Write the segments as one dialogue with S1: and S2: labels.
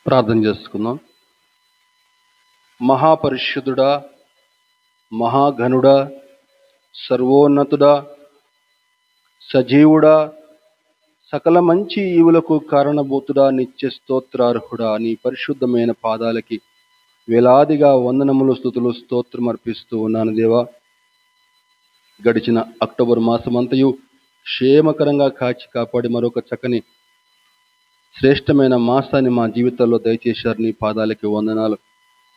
S1: ప్రార్థన చేసుకుందాం. మహాపరిశుద్ధుడా, మహాఘనుడా, సర్వోన్నతుడా, సజీవుడా, సకల మంచి ఈవులకు కారణభూతుడా, నిత్య స్తోత్రార్హుడా, నీ పరిశుద్ధమైన పాదాలకి వేలాదిగా వందనములు, స్తుతులు, స్తోత్రం అర్పిస్తూ ఉన్నాను దేవా. గడిచిన అక్టోబర్ మాసమంతయు క్షేమకరంగా కాచి కాపాడి మరొక చక్కని శ్రేష్టమైన మాసాన్ని మా జీవితాల్లో దయచేశారు. నీ పాదాలకి వందనాలు.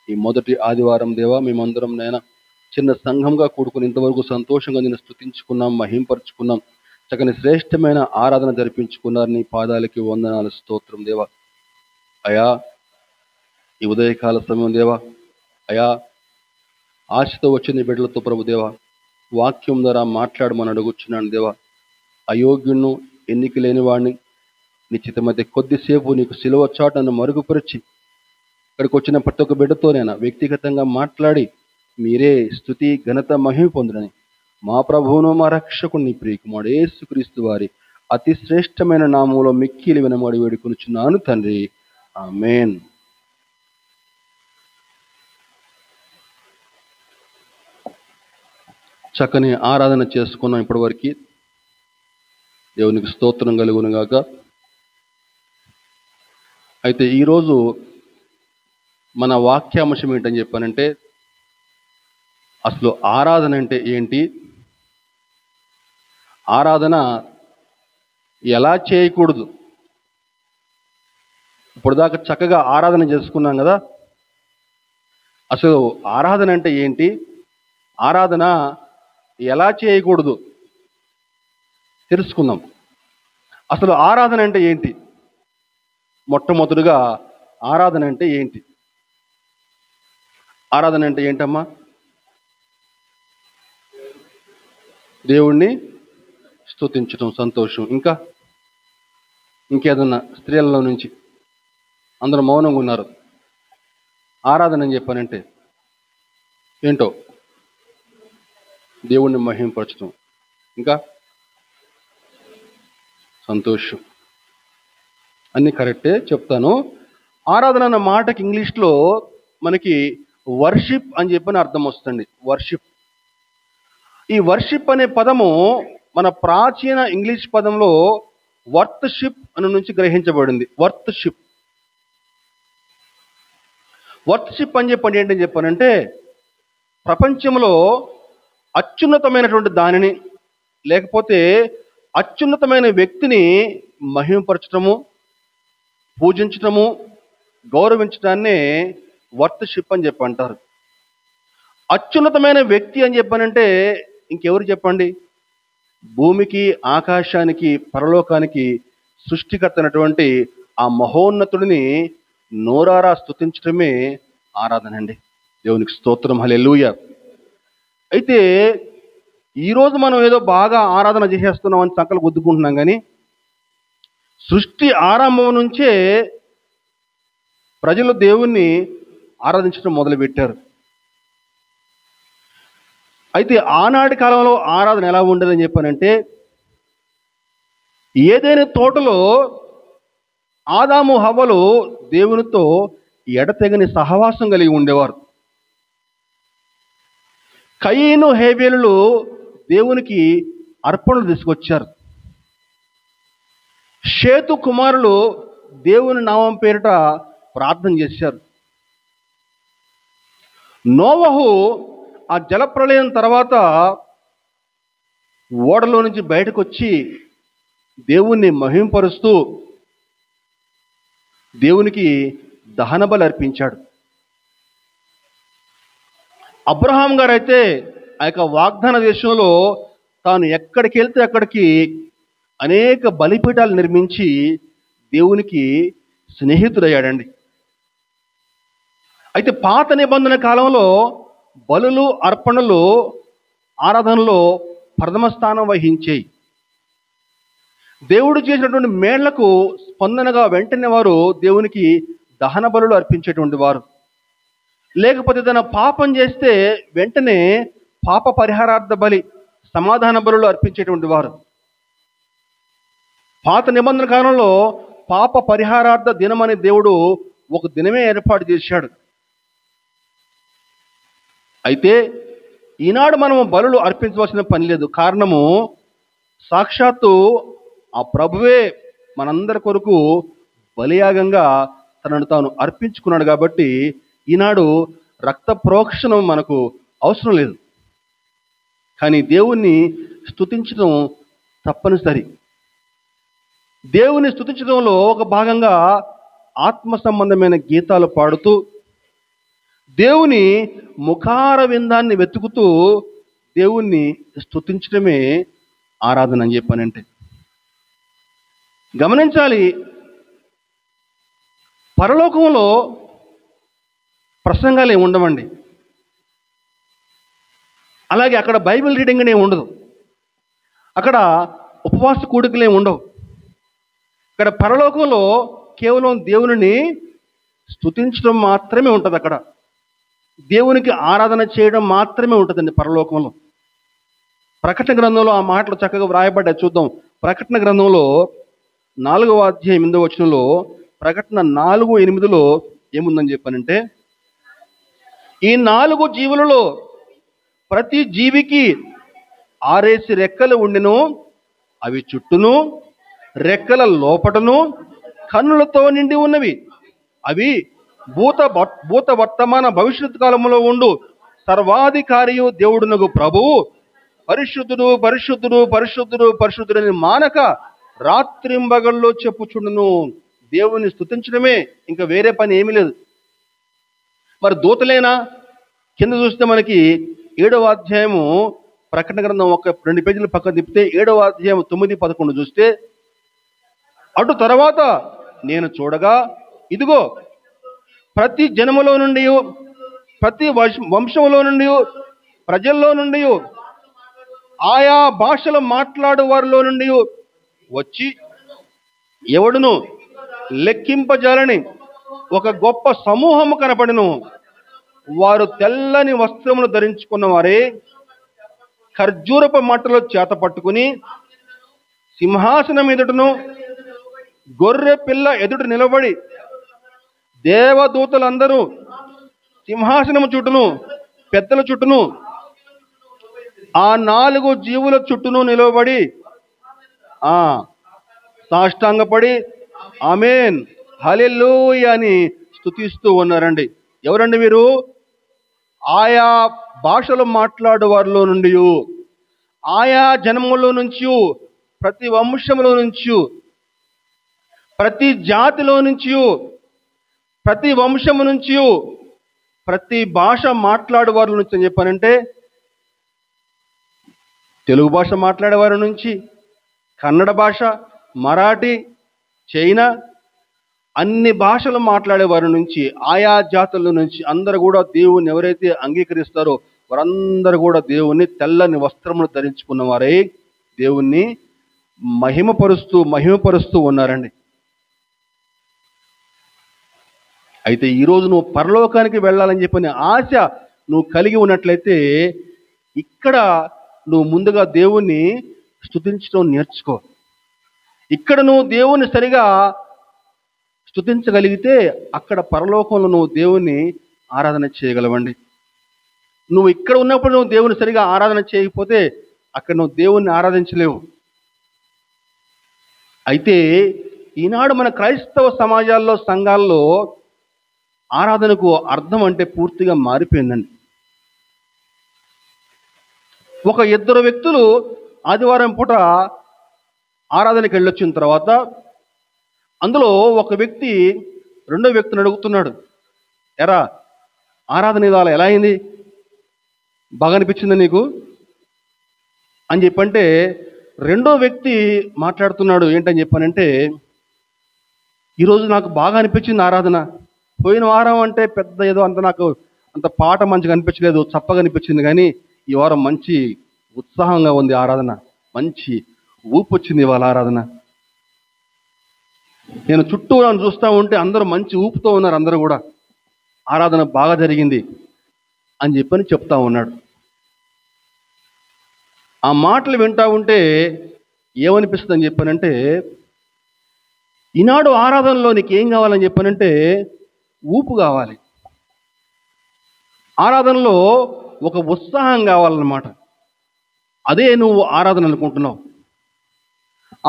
S1: ఈ మొదటి ఆదివారం దేవా, మేమందరం నైనా చిన్న సంఘంగా కూడుకుని ఇంతవరకు సంతోషంగా నేను స్తుతించుకున్నాం, మహింపరుచుకున్నాం, చక్కని శ్రేష్టమైన ఆరాధన జరిపించుకున్నారు. నీ పాదాలకి వందనాలు, స్తోత్రం దేవా. అయా, ఈ ఉదయకాల సమయం దేవా, అయా ఆశతో వచ్చిన బిడ్డలతో ప్రభు దేవా, వాక్యం ద్వారా మాట్లాడమని అడుగుచున్నాను దేవా. అయోగ్యును, ఎన్నిక లేని వాడిని నిశ్చిత మధ్య కొద్దిసేపు నీకు సిలువ చాటును మరుగుపరిచి ఇక్కడికి వచ్చిన ప్రతి ఒక్క బిడ్డతోనైనా వ్యక్తిగతంగా మాట్లాడి మీరే స్తుతి ఘనత మహిమ పొందుడని మా ప్రభువును మా రక్షకుని నీ ప్రియకుమారుడు యేసుక్రీస్తు వారి అతి శ్రేష్టమైన నామంలో మిక్కిలి వినమాడి వేడుకొనుచున్నాను తండ్రి, ఆమేన్. చక్కని ఆరాధన చేసుకున్నాం ఇప్పటివరకు. దేవునికి స్తోత్రం కలుగును గాక. అయితే ఈరోజు మన వాక్యాంశం ఏంటని చెప్పానంటే, అసలు ఆరాధన అంటే ఏంటి, ఆరాధన ఎలా చేయకూడదు. ఇప్పుడు దాకా చక్కగా ఆరాధన చేసుకున్నాం కదా, అసలు ఆరాధన అంటే ఏంటి, ఆరాధన ఎలా చేయకూడదు తెలుసుకుందాం. అసలు ఆరాధన అంటే ఏంటి? మొట్టమొదటిగా ఆరాధన అంటే ఏంటి? ఆరాధన అంటే ఏంటమ్మా? దేవుణ్ణి స్తుతించడం, సంతోషం. ఇంకేదన్నా స్త్రీలలో నుంచి అందరూ మౌనంగా ఉన్నారు. ఆరాధన అని చెప్పానంటే ఏంటో? దేవుణ్ణి మహింపరచడం, ఇంకా సంతోషం. అన్నీ కరెక్టే చెప్తాను. ఆరాధన అన్న మాటకి ఇంగ్లీష్లో మనకి వర్షిప్ అని చెప్పని అర్థం వస్తుంది. వర్షిప్. ఈ వర్షిప్ అనే పదము మన ప్రాచీన ఇంగ్లీష్ పదంలో వర్త్షిప్ అని నుంచి గ్రహించబడింది. వర్త్షిప్. వర్త్షిప్ అని చెప్పండి ఏంటని చెప్పానంటే, ప్రపంచంలో అత్యున్నతమైనటువంటి దానిని లేకపోతే అత్యున్నతమైన వ్యక్తిని మహిమపరచటము, పూజించటము, గౌరవించడాన్నే వర్త్షిప్ అని చెప్పి అంటారు. అత్యున్నతమైన వ్యక్తి అని చెప్పానంటే ఇంకెవరు చెప్పండి? భూమికి, ఆకాశానికి, పరలోకానికి సృష్టికర్త అయినటువంటి ఆ మహోన్నతుడిని నోరారా స్తుతించడమే ఆరాధన అండి. దేవునికి స్తోత్రం, హల్లెలూయా. అయితే ఈరోజు మనం ఏదో బాగా ఆరాధన చేసేస్తున్నాం అని సంకలు గుద్దుకుంటున్నాం, కానీ సృష్టి ఆరంభం నుంచే ప్రజలు దేవుణ్ణి ఆరాధించడం మొదలుపెట్టారు. అయితే ఆనాటి కాలంలో ఆరాధన ఎలా ఉండేదని చెప్పానంటే, ఏదైనా తోటలో ఆదాము హవ్వలు దేవునితో ఎడతెగని సహవాసం కలిగి ఉండేవారు. కయీను హేబేలులు దేవునికి అర్పణలు తీసుకొచ్చారు. షేతు కుమారులు దేవుని నామం పేరిట ప్రార్థన చేశారు. నోవహు ఆ జలప్రళయం తర్వాత ఓడలో నుంచి బయటకు వచ్చి దేవుణ్ణి మహింపరుస్తూ దేవునికి దహన బలి అర్పించాడు. అబ్రహాం గారు అయితే ఆ యొక్క వాగ్దాన దేశంలో తాను ఎక్కడికి వెళ్తే అక్కడికి అనేక బలిపీఠాలు నిర్మించి దేవునికి స్నేహితుడయ్యాడండి. అయితే పాత నిబంధన కాలంలో బలులు, అర్పణలు ఆరాధనలో ప్రథమ స్థానం వహించేయి. దేవుడు చేసినటువంటి మేళ్లకు స్పందనగా వెంటనే వారు దేవునికి దహన బలులు అర్పించేటువంటి వారు. లేకపోతే ఏదైనా పాపం చేస్తే వెంటనే పాప పరిహారార్థ బలి, సమాధాన బలులు అర్పించేటువంటి వారు. పాత నిబంధన కాలంలో పాప పరిహారార్థ దినమని దేవుడు ఒక దినమే ఏర్పాటు చేశాడు. అయితే ఈనాడు మనము బలులు అర్పించవలసిన పని లేదు. కారణము సాక్షాత్తు ఆ ప్రభువే మనందరి కొరకు బలియాగంగా తనను తాను అర్పించుకున్నాడు. కాబట్టి ఈనాడు రక్త ప్రోక్షణం మనకు అవసరం లేదు. కానీ దేవుణ్ణి స్తుతించడం తప్పనిసరి. దేవుని స్తుతించడంలో ఒక భాగంగా ఆత్మ సంబంధమైన గీతాలు పాడుతూ దేవుని ముఖార విందాన్ని వెతుకుతూ దేవుణ్ణి స్తుతించడమే ఆరాధన అని చెప్పానంటే. గమనించాలి, పరలోకంలో ప్రసంగాలు ఏమి ఉండవండి. అలాగే అక్కడ బైబిల్ రీడింగ్ ఏమి ఉండదు. అక్కడ ఉపవాస కూడికలు ఏమి ఉండవు. ఇక్కడ పరలోకంలో కేవలం దేవుని స్తుతించడం మాత్రమే ఉంటుంది. అక్కడ దేవునికి ఆరాధన చేయడం మాత్రమే ఉంటుందండి పరలోకంలో. ప్రకటన గ్రంథంలో ఆ మాటలు చక్కగా వ్రాయబడ్డాయి. చూద్దాం. ప్రకటన గ్రంథంలో 4వ అధ్యాయం 8వ వచనంలో, ప్రకటన 4:8 ఏముందని చెప్పానంటే, ఈ 4 జీవులలో ప్రతి జీవికి 6 రెక్కలు ఉండెను, అవి చుట్టూను రెక్కల లోపటను కన్నులతో నిండి ఉన్నవి. అవి భూత వర్తమాన భవిష్యత్ కాలంలో ఉండు సర్వాధికారియు దేవుడునగు ప్రభువు పరిశుద్ధుడు పరిశుద్ధుడు పరిశుద్ధుడు పరిశుద్ధుడని మానక రాత్రింబగల్లో చెప్పుచుండును. దేవుని స్తుతించడమే, ఇంకా వేరే పని ఏమీ లేదు. మరి దూతలేనా? కింద చూస్తే మనకి 7వ అధ్యాయము ప్రకటన గ్రంథం ఒక 2 పేజీలు పక్కన తిప్పితే 7వ అధ్యాయం 9-11 చూస్తే, అటు తర్వాత నేను చూడగా ఇదిగో ప్రతి జనములో నుండి, ప్రతి వంశములో నుండి, ప్రజల్లో నుండి, ఆయా భాషలు మాట్లాడు వారిలో నుండి వచ్చి ఎవడును లెక్కింపజాలని ఒక గొప్ప సమూహము కనపడెను. వారు తెల్లని వస్త్రములు ధరించుకున్న వారే ఖర్జూరపు మట్టలు చేత పట్టుకుని సింహాసనం ఎదుటను గొర్రె పిల్ల ఎదుట నిలబడి దేవదూతలందరూ సింహాసనము చుట్టూను పెద్దల చుట్టూను ఆ 4 జీవుల చుట్టూను నిలబడి సాష్టాంగపడి ఆమేన్ హల్లెలూయా అని స్తుతిస్తూ ఉన్నారండి. ఎవరండి వీరు? ఆయా భాషలు మాట్లాడు వారిలో నుండి, ఆయా జనములో నుంచి, ప్రతి వంశములో నుంచి, ప్రతి జాతిలో నుంచి, ప్రతి వంశము నుంచి, ప్రతి భాష మాట్లాడే వారి నుంచి అని చెప్పానంటే, తెలుగు భాష మాట్లాడేవారి నుంచి, కన్నడ భాష, మరాఠీ, చైనా, అన్ని భాషలు మాట్లాడేవారి నుంచి, ఆయా జాతుల నుంచి అందరూ కూడా దేవుణ్ణి ఎవరైతే అంగీకరిస్తారో వారందరూ కూడా దేవుణ్ణి తెల్లని వస్త్రములు ధరించుకున్న వారై దేవుణ్ణి మహిమపరుస్తూ ఉన్నారండి. అయితే ఈరోజు నువ్వు పరలోకానికి వెళ్ళాలని చెప్పిన ఆశ నువ్వు కలిగి ఉన్నట్లయితే ఇక్కడ నువ్వు ముందుగా దేవుణ్ణి స్తుతించడం నేర్చుకో. ఇక్కడ నువ్వు దేవుణ్ణి సరిగా స్తుతించగలిగితే అక్కడ పరలోకంలో నువ్వు దేవుణ్ణి ఆరాధన చేయగలవండి. నువ్వు ఇక్కడ ఉన్నప్పుడు నువ్వు దేవుని సరిగా ఆరాధన చేయకపోతే అక్కడ నువ్వు దేవుణ్ణి ఆరాధించలేవు. అయితే ఈనాడు మన క్రైస్తవ సమాజాల్లో, సంఘాల్లో ఆరాధనకు అర్థం అంటే పూర్తిగా మారిపోయిందండి. ఒక 2 వ్యక్తులు ఆదివారం పూట ఆరాధనకి వెళ్ళొచ్చిన తర్వాత అందులో ఒక వ్యక్తి రెండో వ్యక్తిని అడుగుతున్నాడు, ఎరా ఆరాధన ఇవాళ ఎలా అయింది, బాగా అనిపించిందా నీకు అని చెప్పంటే, రెండో వ్యక్తి మాట్లాడుతున్నాడు. ఏంటని చెప్పానంటే, ఈరోజు నాకు బాగా అనిపించింది ఆరాధన. పోయిన వారం అంటే పెద్ద ఏదో నాకు అంత పాట మంచిగా అనిపించలేదు, చప్పగా అనిపించింది. కానీ ఈ వారం మంచి ఉత్సాహంగా ఉంది ఆరాధన, మంచి ఊపు వచ్చింది ఇవాళ ఆరాధన. నేను చుట్టూ చూస్తూ ఉంటే అందరూ మంచి ఊపుతో ఉన్నారు అందరూ కూడా. ఆరాధన బాగా జరిగింది అని చెప్పని చెప్తా ఉన్నాడు. ఆ మాటలు వింటా ఉంటే ఏమనిపిస్తుంది అని చెప్పానంటే, ఈనాడు ఆరాధనలో నీకు ఏం కావాలని చెప్పానంటే ఊపు కావాలి. ఆరాధనలో ఒక ఉత్సాహం కావాలన్నమాట. అదే నువ్వు ఆరాధన అనుకుంటున్నావు.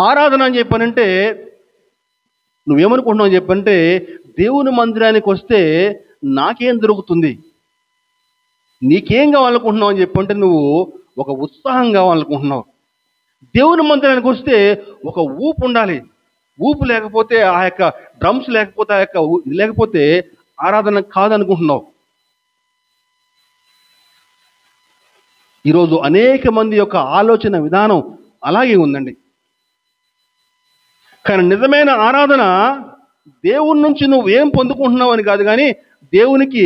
S1: ఆరాధన అని చెప్పానంటే నువ్వేమనుకుంటున్నావు అని చెప్పంటే, దేవుని మందిరానికి వస్తే నాకేం దొరుకుతుంది, నీకేం కావాలనుకుంటున్నావు అని చెప్పంటే నువ్వు ఒక ఉత్సాహం కావాలనుకుంటున్నావు. దేవుని మందిరానికి వస్తే ఒక ఊపు ఉండాలి. ఊపు లేకపోతే, ఆ యొక్క డ్రమ్స్ లేకపోతే, ఆ యొక్క లేకపోతే ఆరాధన కాదనుకుంటున్నావు. ఈరోజు అనేక మంది యొక్క ఆలోచన విధానం అలాగే ఉందండి. కానీ నిజమైన ఆరాధన దేవుని నుంచి నువ్వేం పొందుకుంటున్నావు అని కాదు, కానీ దేవునికి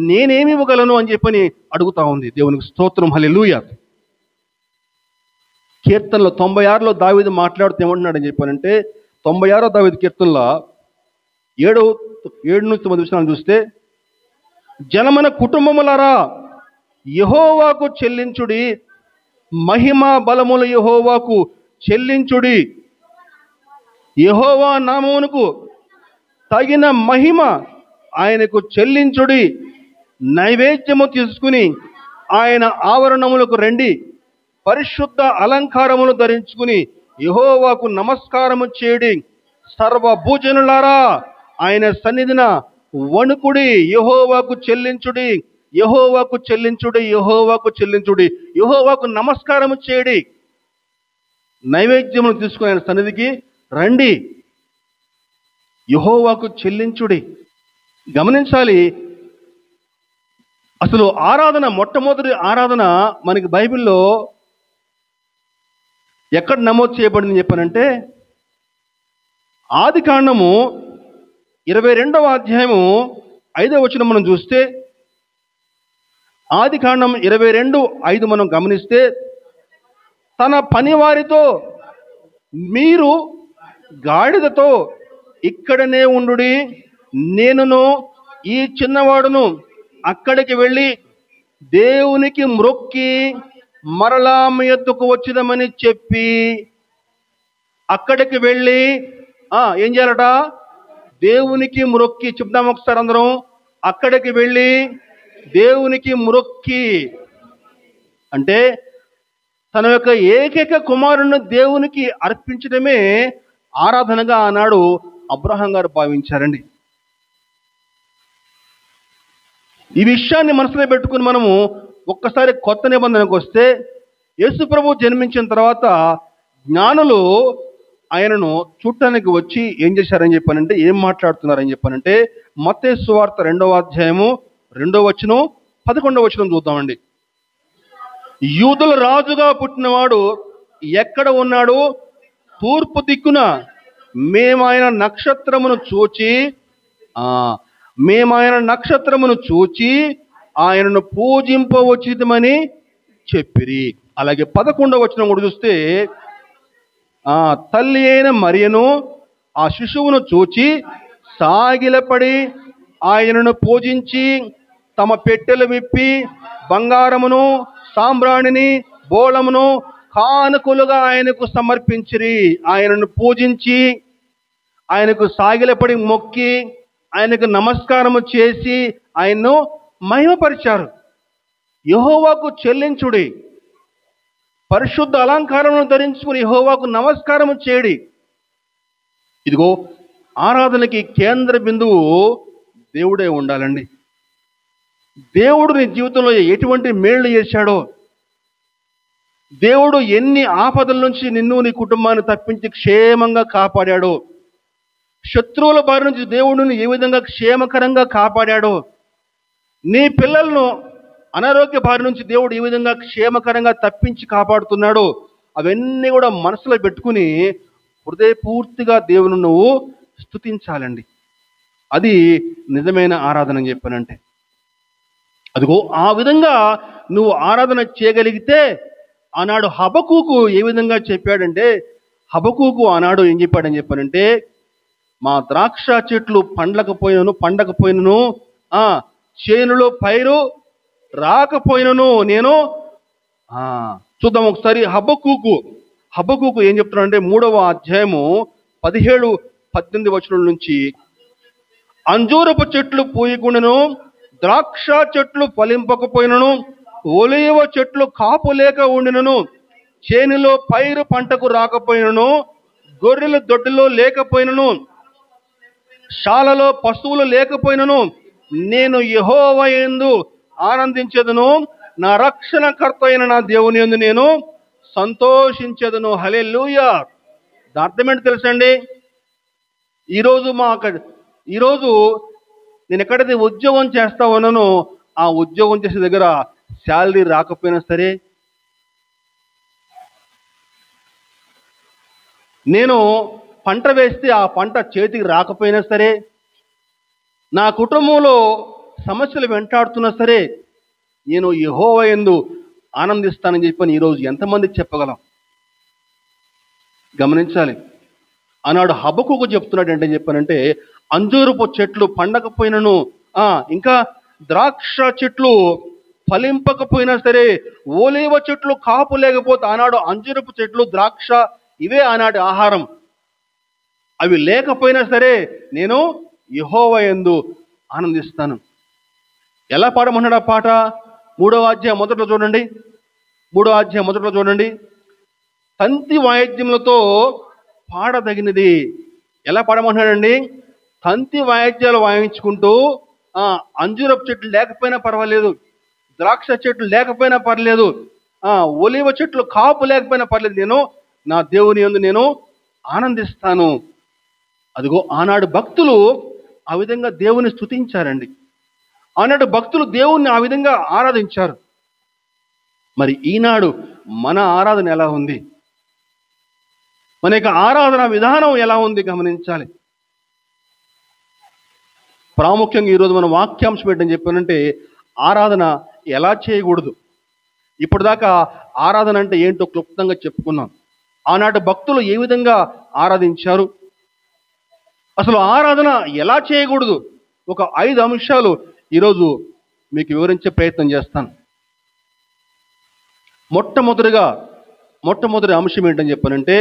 S1: నేనేమి ఇవ్వగలను అని చెప్పని అడుగుతా ఉంది. దేవునికి స్తోత్రం, హల్లెలూయా. కీర్తనలో 96లో దావీదు మాట్లాడుతూ ఏమంటున్నాడని చెప్పానంటే, 96 దావీదు కీర్తనలో 7-9 విషయాలు చూస్తే, జనమన కుటుంబములారా యెహోవాకు చెల్లించుడి, మహిమ బలములు యెహోవాకు చెల్లించుడి, యెహోవా నామమునకు తగిన మహిమ ఆయనకు చెల్లించుడి, నైవేద్యము తీసుకుని ఆయన ఆవరణములకు రండి, పరిశుద్ధ అలంకారములు ధరించుకుని యెహోవాకు నమస్కారము చేయుడి, సర్వభూజనులారా ఆయన సన్నిధిన వణుకుడి, యెహోవాకు చెల్లించుడి, యెహోవాకు చెల్లించుడి, యెహోవాకు చెల్లించుడి, యెహోవాకు నమస్కారము చేయుడి, నైవేద్యమును తీసుకుని ఆయన సన్నిధికి రండి, యెహోవాకు చెల్లించుడి. గమనించాలి, అసలు ఆరాధన, మొట్టమొదటి ఆరాధన మనకి బైబిల్లో ఎక్కడ నమోదు చేయబడింది చెప్పానంటే, ఆదికాండము 22వ అధ్యాయము 5వ వచనం మనం చూస్తే, ఆదికాండం 22:5 మనం గమనిస్తే, తన పనివారితో మీరు గాడిదతో ఇక్కడనే ఉండుడి, నేనును ఈ చిన్నవాడును అక్కడికి వెళ్ళి దేవునికి మ్రొక్కి మరలా మీ యొద్దకు వచ్చిదమని చెప్పి, అక్కడికి వెళ్ళి ఏం చేయాలట? దేవునికి మ్రొక్కి. చెప్దాం ఒకసారి అందరం, అక్కడికి వెళ్ళి దేవునికి మ్రొక్కి. అంటే తన యొక్క ఏకైక కుమారుని దేవునికి అర్పించడమే ఆరాధనగా ఆనాడు అబ్రహాం గారు భావించారండి. ఈ విషయాన్ని మనసులో పెట్టుకుని మనము ఒక్కసారి కొత్త నిబంధనకు వస్తే, యేసు ప్రభు జన్మించిన తర్వాత జ్ఞానులు ఆయనను చూడటానికి వచ్చి ఏం చేశారని చెప్పానంటే, ఏం మాట్లాడుతున్నారని చెప్పానంటే, మత్తయి సువార్త 2వ అధ్యాయము 2వ వచనం 11వ వచనం చూద్దామండి. యూదుల రాజుగా పుట్టినవాడు ఎక్కడ ఉన్నాడు? తూర్పు దిక్కున. మేము ఆయన నక్షత్రమును చూచి ఆయనను పూజింపవచ్చితమని చెప్పిరి. అలాగే 11వ వచనం కూడా చూస్తే, తల్లి అయిన మరియను ఆ శిశువును చూచి సాగిలపడి ఆయనను పూజించి తమ పెట్టెలు విప్పి బంగారమును సాంబ్రాణిని బోళమును కానుకలుగా ఆయనకు సమర్పించిరి. ఆయనను పూజించి ఆయనకు సాగిలపడి మొక్కి ఆయనకు నమస్కారము చేసి ఆయన్ను మహిమపరిచారు. యెహోవాకు చెల్లించుడి, పరిశుద్ధ అలంకారమును ధరించుకుని యెహోవాకు నమస్కారము చేయడి. ఇదిగో ఆరాధనకి కేంద్ర బిందువు దేవుడే ఉండాలండి. దేవుడు నీ జీవితంలో ఎటువంటి మేళ్లు చేశాడో, దేవుడు ఎన్ని ఆపదల నుంచి నిన్ను నీ కుటుంబాన్ని తప్పించి క్షేమంగా కాపాడాడో, శత్రువుల బారి నుంచి దేవుడిని ఏ విధంగా క్షేమకరంగా కాపాడాడో, నీ పిల్లలను అనారోగ్య బారి నుంచి దేవుడు ఏ విధంగా క్షేమకరంగా తప్పించి కాపాడుతున్నాడో, అవన్నీ కూడా మనసులో పెట్టుకుని హృదయపూర్తిగా దేవుని నువ్వు స్తుతించాలండి. అది నిజమైన ఆరాధన అని చెప్పానంటే. అదిగో ఆ విధంగా నువ్వు ఆరాధన చేయగలిగితే, ఆనాడు హబక్కూకు ఏ విధంగా చెప్పాడంటే, హబక్కూకు ఆనాడు ఏం చెప్పాడని చెప్పానంటే, మా ద్రాక్ష చెట్లు పండకపోయినను చేనులో పైరు రాకపోయినను నేను చూద్దాం ఒకసారి హబక్కూకు ఏం చెప్తున్నాడంటే 3వ అధ్యాయము 17-18 వచనం నుంచి, అంజూరపు చెట్లు పూయకుండాను, ద్రాక్ష చెట్లు ఫలింపకపోయినను, ఒలీవ చెట్లు కాపు లేక ఉండినను, చేనులో పైరు పంటకు రాకపోయినను, గొర్రెలు దొడ్డిలో లేకపోయినను, శాలలో పశువులు లేకపోయినను, నేను యెహోవా యందు ఆనందించెదను, నా రక్షణకర్త అయిన నా దేవుని యందు నేను సంతోషించెదను. హల్లెలూయా. దాని అర్థం ఏంటి తెలుసండి? ఈరోజు నేను ఎక్కడైతే ఉద్యోగం చేస్తా ఉన్నానో ఆ ఉద్యోగం చేసే దగ్గర శాలరీ రాకపోయినా సరే, నేను పంట వేస్తే ఆ పంట చేతికి రాకపోయినా సరే, నా కుటుంబంలో సమస్యలు వెంటాడుతున్నా సరే, నేను యెహోవా యందు ఆనందిస్తానని చెప్పని ఈరోజు ఎంతమందికి చెప్పగలం? గమనించాలి. ఆనాడు హబక్కూకు చెప్తున్నాడు ఏంటని చెప్పానంటే, అంజూరపు చెట్లు పండకపోయినను, ఇంకా ద్రాక్ష చెట్లు ఫలింపకపోయినా సరే, ఓలీవ చెట్లు కాపు లేకపోతే, ఆనాడు అంజూరపు చెట్లు ద్రాక్ష ఇవే ఆనాటి ఆహారం, అవి లేకపోయినా సరే నేను యెహోవా యందు ఆనందిస్తాను. ఎలా పాడమన్నాడు ఆ పాట? 3వ అధ్యాయం మొదట్లో చూడండి. తంతి వాయిద్యములతో పాడదగినది. ఎలా పాడమంటున్నాడండి? తంతి వాయిద్యాలు వాయించుకుంటూ, అంజూరపు చెట్లు లేకపోయినా పర్వాలేదు, ద్రాక్ష చెట్లు లేకపోయినా పర్లేదు, ఒలీవ చెట్లు కాపు లేకపోయినా పర్లేదు, నేను నా దేవుని యందు నేను ఆనందిస్తాను. అదిగో ఆనాడు భక్తులు ఆ విధంగా దేవుని స్తుతించారండి. ఆనాడు భక్తులు దేవుణ్ణి ఆ విధంగా ఆరాధించారు. మరి ఈనాడు మన ఆరాధన ఎలా ఉంది? మన యొక్క ఆరాధన విధానం ఎలా ఉంది గమనించాలి. ప్రాముఖ్యంగా ఈరోజు మన వాక్యాంశం ఏంటని చెప్పానంటే, ఆరాధన ఎలా చేయకూడదు. ఇప్పటిదాకా ఆరాధన అంటే ఏంటో క్లుప్తంగా చెప్పుకున్నాం. ఆనాటి భక్తులు ఏ విధంగా ఆరాధించారు, అసలు ఆరాధన ఎలా చేయకూడదు, ఒక 5 అంశాలు ఈరోజు మీకు వివరించే ప్రయత్నం చేస్తాను. మొట్టమొదటి అంశం ఏంటని చెప్పానంటే,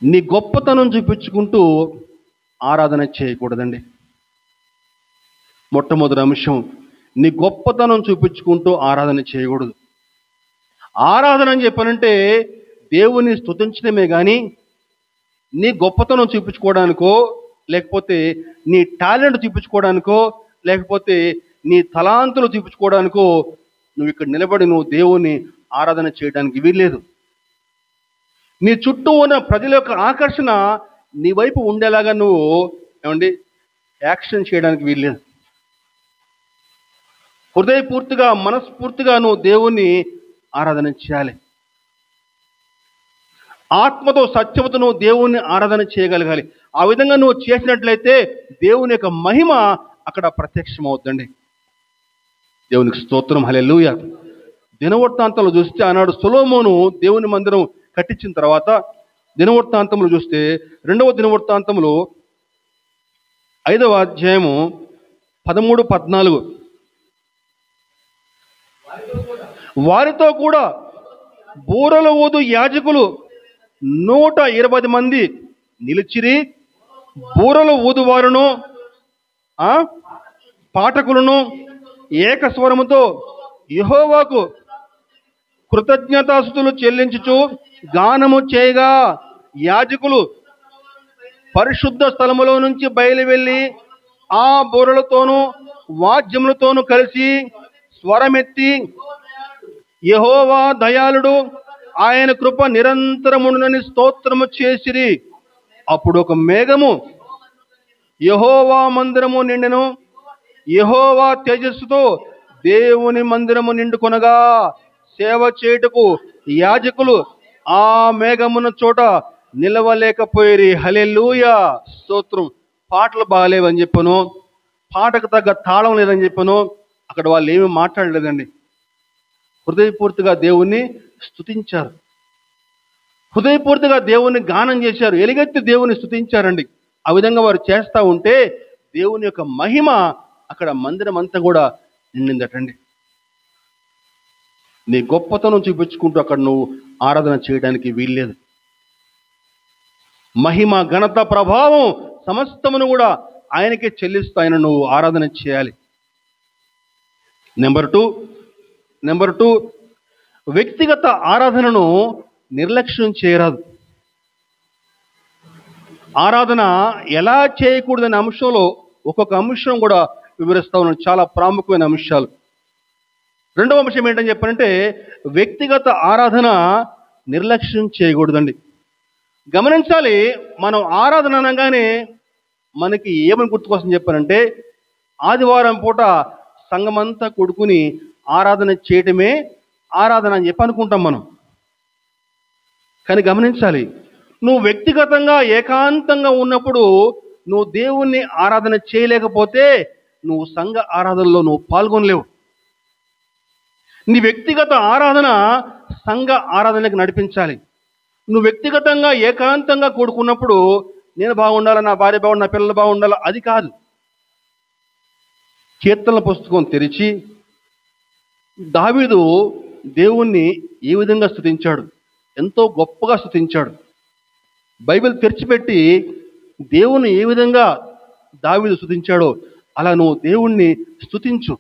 S1: నీ గొప్పతనం చూపించుకుంటూ ఆరాధన చేయకూడదండి. మొట్టమొదటి అంశం, నీ గొప్పతనం చూపించుకుంటూ ఆరాధన చేయకూడదు. ఆరాధన అని చెప్పానంటే దేవుని స్తుతించడమే కానీ, నీ గొప్పతనం చూపించుకోవడానికో, లేకపోతే నీ టాలెంట్ చూపించుకోవడానికో, లేకపోతే నీ తలాంతులు చూపించుకోవడానికో నువ్వు ఇక్కడ నిలబడి నువ్వు దేవుని ఆరాధన చేయడానికి వీల్లేదు. నీ చుట్టూ ఉన్న ప్రజల యొక్క ఆకర్షణ నీ వైపు ఉండేలాగా నువ్వు యాక్షన్ చేయడానికి వీల్లేదు. హృదయపూర్తిగా మనస్ఫూర్తిగా నువ్వు దేవుణ్ణి ఆరాధన చేయాలి. ఆత్మతో సత్యముతో నువ్వు దేవుణ్ణి ఆరాధన చేయగలగాలి. ఆ విధంగా నువ్వు చేసినట్లయితే దేవుని యొక్క మహిమ అక్కడ ప్రత్యక్షమవుతుందండి. దేవునికి స్తోత్రం. హల్లెలూయా. దినవృత్తాంతంలో చూస్తే ఆనాడు సొలొమోను దేవుని మందిరం కట్టించిన తర్వాత దినవృత్తాంతంలో చూస్తే 2వ దినవృత్తాంతంలో 5వ అధ్యాయము 13-14, వారితో కూడా బూరలు ఊదు యాజకులు 120 మంది నిలిచిరి. బూరలు ఊదువారును పాఠకులను ఏకస్వరముతో యెహోవాకు కృతజ్ఞతాస్తుతులు చెల్లించుచు గానము చేయగా, యాజకులు పరిశుద్ధ స్థలములో నుంచి బయలు వెళ్ళి ఆ బూరలతోనూ వాద్యములతోనూ కలిసి స్వరమెత్తి, యెహోవా దయాళుడు, ఆయన కృప నిరంతరముండునని స్తోత్రము చేసిరి. అప్పుడు ఒక మేఘము యెహోవా మందిరము నిండెను. యెహోవా తేజస్సుతో దేవుని మందిరము నిండుకొనగా, సేవ చేయుటకు యాజకులు ఆ మేఘమున్న చోట నిలవలేకపోయిరి. హల్లెలూయా. స్తోత్రం. పాటలు బాగాలేవని చెప్పను, పాటకు తగ్గ తాళం లేదని చెప్పను, అక్కడ వాళ్ళు ఏమీ మాట్లాడలేదండి. హృదయపూర్తిగా దేవుణ్ణి స్తుతించారు, హృదయపూర్తిగా దేవుణ్ణి గానం చేశారు, ఎలుగెత్తి దేవుని స్తుతించారండి. ఆ విధంగా వారు చేస్తూ ఉంటే దేవుని యొక్క మహిమ అక్కడ మందిరం అంతా కూడా నిండిందటండి. నీ గొప్పతనం చూపించుకుంటూ అక్కడ నువ్వు ఆరాధన చేయడానికి వీల్లేదు. మహిమ, ఘనత, ప్రభావం సమస్తమును కూడా ఆయనకే చెల్లిస్తూ ఆయన నువ్వు ఆరాధన చేయాలి. నెంబర్ టూ, వ్యక్తిగత ఆరాధనను నిర్లక్ష్యం చేయరాదు. ఆరాధన ఎలా చేయకూడదనే అంశంలో ఒక్కొక్క అంశం కూడా వివరిస్తా ఉన్నాను. చాలా ప్రాముఖ్యమైన అంశాలు. రెండవ అంశం ఏంటని చెప్పారంటే, వ్యక్తిగత ఆరాధన నిర్లక్ష్యం చేయకూడదండి. గమనించాలి, మనం ఆరాధన అనగానే మనకి ఏమని గుర్తుకొస్తుంది చెప్పారంటే, ఆదివారం పూట సంఘమంతా కూడుకుని ఆరాధన చేయటమే ఆరాధన అని చెప్పి అనుకుంటాం మనం. కానీ గమనించాలి, నువ్వు వ్యక్తిగతంగా ఏకాంతంగా ఉన్నప్పుడు నువ్వు దేవుణ్ణి ఆరాధన చేయలేకపోతే నువ్వు సంఘ ఆరాధనలో నువ్వు పాల్గొనలేవు. నీ వ్యక్తిగత ఆరాధన సంఘ ఆరాధనకి నడిపించాలి. నువ్వు వ్యక్తిగతంగా ఏకాంతంగా కూడుకున్నప్పుడు నేను బాగుండాలా, నా భార్య బాగుండాలి, నా పిల్లలు బాగుండాలా, అది కాదు. కీర్తనల పుస్తకం తెరిచి దావీదు దేవుణ్ణి ఏ విధంగా స్తుతించాడు, ఎంతో గొప్పగా స్తుతించాడు. బైబిల్ తెరిచిపెట్టి దేవుణ్ణి ఏ విధంగా దావీదు స్తుతించాడో అలా నువ్వు దేవుణ్ణి స్తుతించు,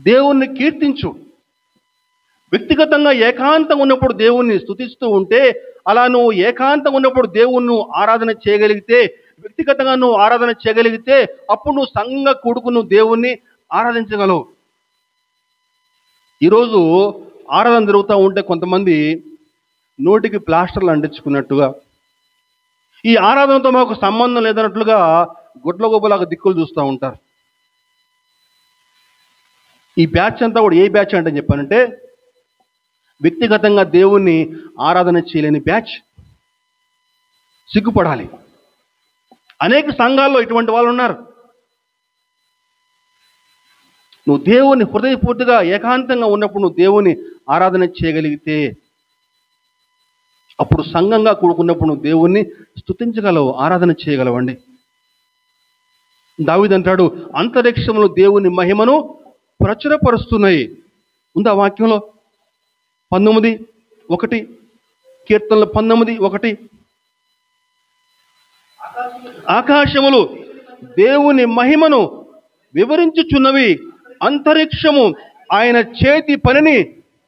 S1: దేవుణ్ణి కీర్తించు. వ్యక్తిగతంగా ఏకాంతంగా ఉన్నప్పుడు దేవుణ్ణి స్తుతిస్తూ ఉంటే, అలా నువ్వు ఏకాంతంగా ఉన్నప్పుడు దేవుణ్ణి ఆరాధన చేయగలిగితే, వ్యక్తిగతంగా నువ్వు ఆరాధన చేయగలిగితే అప్పుడు నువ్వు సంఘంగా కూడుకుని నువ్వు దేవుణ్ణి ఆరాధించగలవు. ఈరోజు ఆరాధన జరుగుతూ ఉంటే కొంతమంది నోటికి ప్లాస్టర్లు అంటించుకున్నట్టుగా, ఈ ఆరాధనతో మాకు సంబంధం లేదన్నట్లుగా గుడ్ల గొప్పలాగా దిక్కులు చూస్తూ ఉంటారు. ఈ బ్యాచ్ అంతా కూడా ఏ బ్యాచ్ అంటే చెప్పానంటే, వ్యక్తిగతంగా దేవుణ్ణి ఆరాధన చేయలేని బ్యాచ్. సిగ్గుపడాలి. అనేక సంఘాల్లో ఇటువంటి వాళ్ళు ఉన్నారు. నువ్వు దేవుని హృదయపూర్తిగా ఏకాంతంగా ఉన్నప్పుడు నువ్వు దేవుని ఆరాధన చేయగలిగితే అప్పుడు సంఘంగా కూడుకున్నప్పుడు నువ్వు దేవుణ్ణి స్తుతించగలవు, ఆరాధన చేయగలవండి. దావీదు అంటాడు, అంతరిక్షంలో దేవుని మహిమను ప్రచురపరుస్తున్నాయి. ఉందా వాక్యంలో? 19:1 కీర్తనలు 19:1 ఆకాశములు దేవుని మహిమను వివరించుచున్నవి, అంతరిక్షము ఆయన చేతి పనిని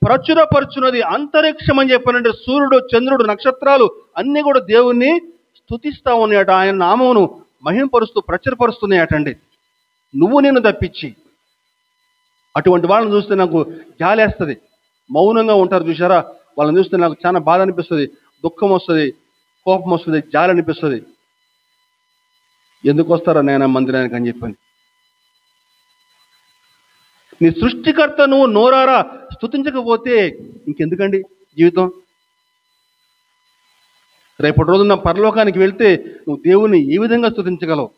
S1: ప్రచురపరుచున్నది. అంతరిక్షం అని చెప్పానంటే సూర్యుడు, చంద్రుడు, నక్షత్రాలు అన్నీ కూడా దేవుణ్ణి స్తుతిస్తా ఉన్నాయట, ఆయన నామమును మహిమపరుస్తూ ప్రచురపరుస్తున్నాయటండి. నువ్వు నేను తప్పించి అటువంటి వాళ్ళని చూస్తే నాకు జాలేస్తుంది. మౌనంగా ఉంటారు చూసారా, వాళ్ళని చూస్తే నాకు చాలా బాధ అనిపిస్తుంది, దుఃఖం వస్తుంది, కోపం వస్తుంది, జాలి అనిపిస్తుంది. ఎందుకు వస్తారా నేను మందిరానికి అని చెప్పని. నీ సృష్టికర్త నువ్వు నోరారా స్తుతించకపోతే ఇంకెందుకండి జీవితం? రేపటి రోజున పరలోకానికి వెళ్తే నువ్వు దేవుణ్ణి ఏ విధంగా స్తుతించగలవు?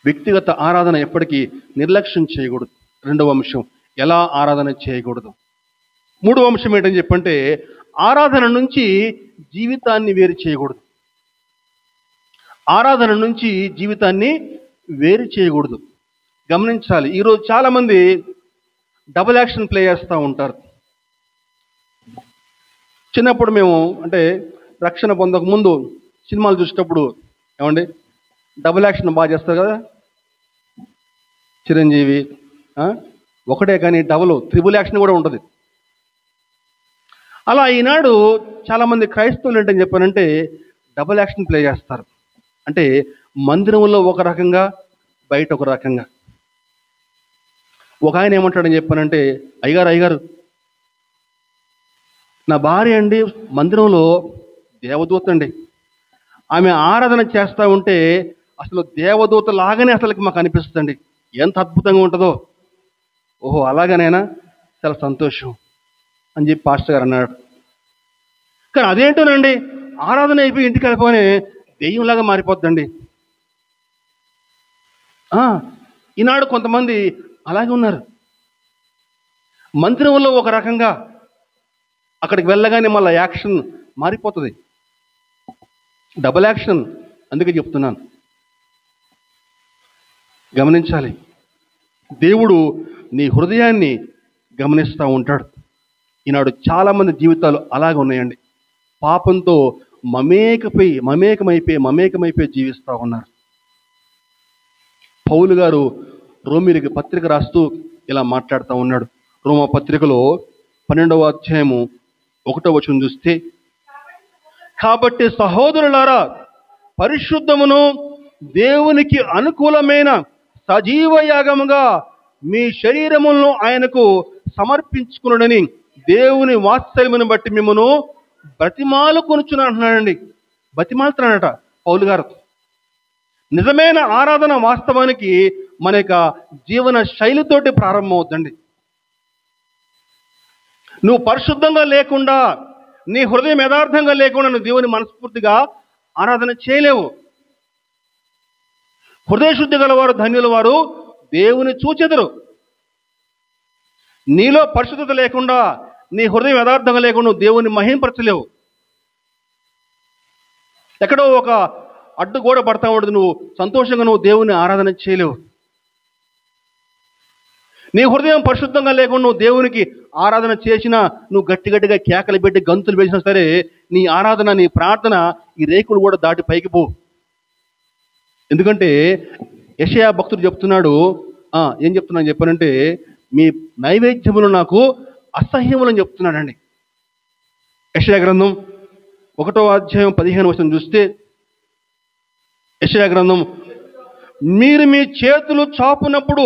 S1: వ్యక్తిగత ఆరాధన ఎప్పటికీ నిర్లక్ష్యం చేయకూడదు. రెండవ అంశం, ఎలా ఆరాధన చేయకూడదు. మూడవ అంశం ఏంటని చెప్పంటే, ఆరాధన నుంచి జీవితాన్ని వేరు చేయకూడదు. ఆరాధన నుంచి జీవితాన్ని వేరు చేయకూడదు. గమనించాలి, ఈరోజు చాలామంది డబుల్ యాక్షన్ ప్లే చేస్తూ ఉంటారు. చిన్నప్పుడు మేము అంటే రక్షణ పొందక ముందు సినిమాలు చూసేటప్పుడు ఏమండి డబుల్ యాక్షన్ బాగా చేస్తారు కదా, చిరంజీవి ఒకటే కానీ డబుల్ త్రిబుల్ యాక్షన్ కూడా ఉంటుంది. అలా ఈనాడు చాలామంది క్రైస్తవులు ఏంటని చెప్పానంటే డబుల్ యాక్షన్ ప్లే చేస్తారు. అంటే మందిరంలో ఒక రకంగా, బయట ఒక రకంగా. ఒక ఆయన ఏమంటాడని చెప్పానంటే, అయ్యగారు నా భార్య అండి మందిరంలో దేవదూత అండి, ఆమె ఆరాధన చేస్తూ ఉంటే అసలు దేవదూత లాగానే అసలుకి మాకు అనిపిస్తుందండి, ఎంత అద్భుతంగా ఉంటుందో. ఓహో అలాగనేనా, చాలా సంతోషం అని చెప్పి పాస్టర్ గారు అన్నాడు. కానీ అదేంటోనండి, ఆరాధన అయిపోయి ఇంటికి వెళ్ళిపోయి దెయ్యంలాగా మారిపోద్దండి. ఈనాడు కొంతమంది అలాగే ఉన్నారు. మందిరంలో ఒక రకంగా, అక్కడికి వెళ్ళగానే మళ్ళీ యాక్షన్ మారిపోతుంది, డబుల్ యాక్షన్. అందుకే చెప్తున్నాను, గమనించాలి. దేవుడు నీ హృదయాన్ని గమనిస్తూ ఉంటాడు. ఈనాడు చాలామంది జీవితాలు అలాగే ఉన్నాయండి. పాపంతో మమేకమైపోయి జీవిస్తూ ఉన్నారు. పౌలు గారు రోమీయులకు పత్రిక రాస్తూ ఇలా మాట్లాడుతూ ఉన్నాడు. రోమా పత్రికలో 12వ అధ్యాయము 1వ వచనం చూస్తే, కాబట్టి సహోదరులారా, పరిశుద్ధమును దేవునికి అనుకూలమైన సజీవ యాగముగా మీ శరీరములను ఆయనకు సమర్పించుకునుడని దేవుని వాత్సల్యమును బట్టి మిమ్మను బ్రతిమాలుకొనుచున్నా అంటున్నాడండి. బతిమాలుతున్నాడట పౌలు గారు. నిజమైన ఆరాధన వాస్తవానికి మన యొక్క జీవన శైలితోటి ప్రారంభమవుతుందండి. నువ్వు పరిశుద్ధంగా లేకుండా, నీ హృదయం యథార్థంగా లేకుండా నువ్వు దేవుని మనస్ఫూర్తిగా ఆరాధన చేయలేవు. హృదయశుద్ధి గలవారు ధన్యుల వారు దేవుని చూచెదరు. నీలో పరిశుద్ధత లేకుండా, నీ హృదయం యథార్థంగా లేకుండా నువ్వు దేవుని మహింపరచలేవు. ఎక్కడో ఒక అడ్డుగోడ పడతా ఉండదు, నువ్వు సంతోషంగా నువ్వు దేవుని ఆరాధన చేయలేవు. నీ హృదయం పరిశుద్ధంగా లేకుండా నువ్వు దేవునికి ఆరాధన చేసినా, నువ్వు గట్టిగా కేకలు పెట్టి గంతులు వేసినా సరే, నీ ఆరాధన, నీ ప్రార్థన ఈ రేకులు కూడా దాటి పైకి పో. ఎందుకంటే యెషయా భక్తుడు చెప్తున్నాడు, ఏం చెప్పానంటే, మీ నైవేద్యములు నాకు అసహ్యములని చెప్తున్నాడండి. యెషయా గ్రంథం 1వ అధ్యాయం 15వ వచనం చూస్తే, యెషయా గ్రంథం, మీరు మీ చేతులు చాపునప్పుడు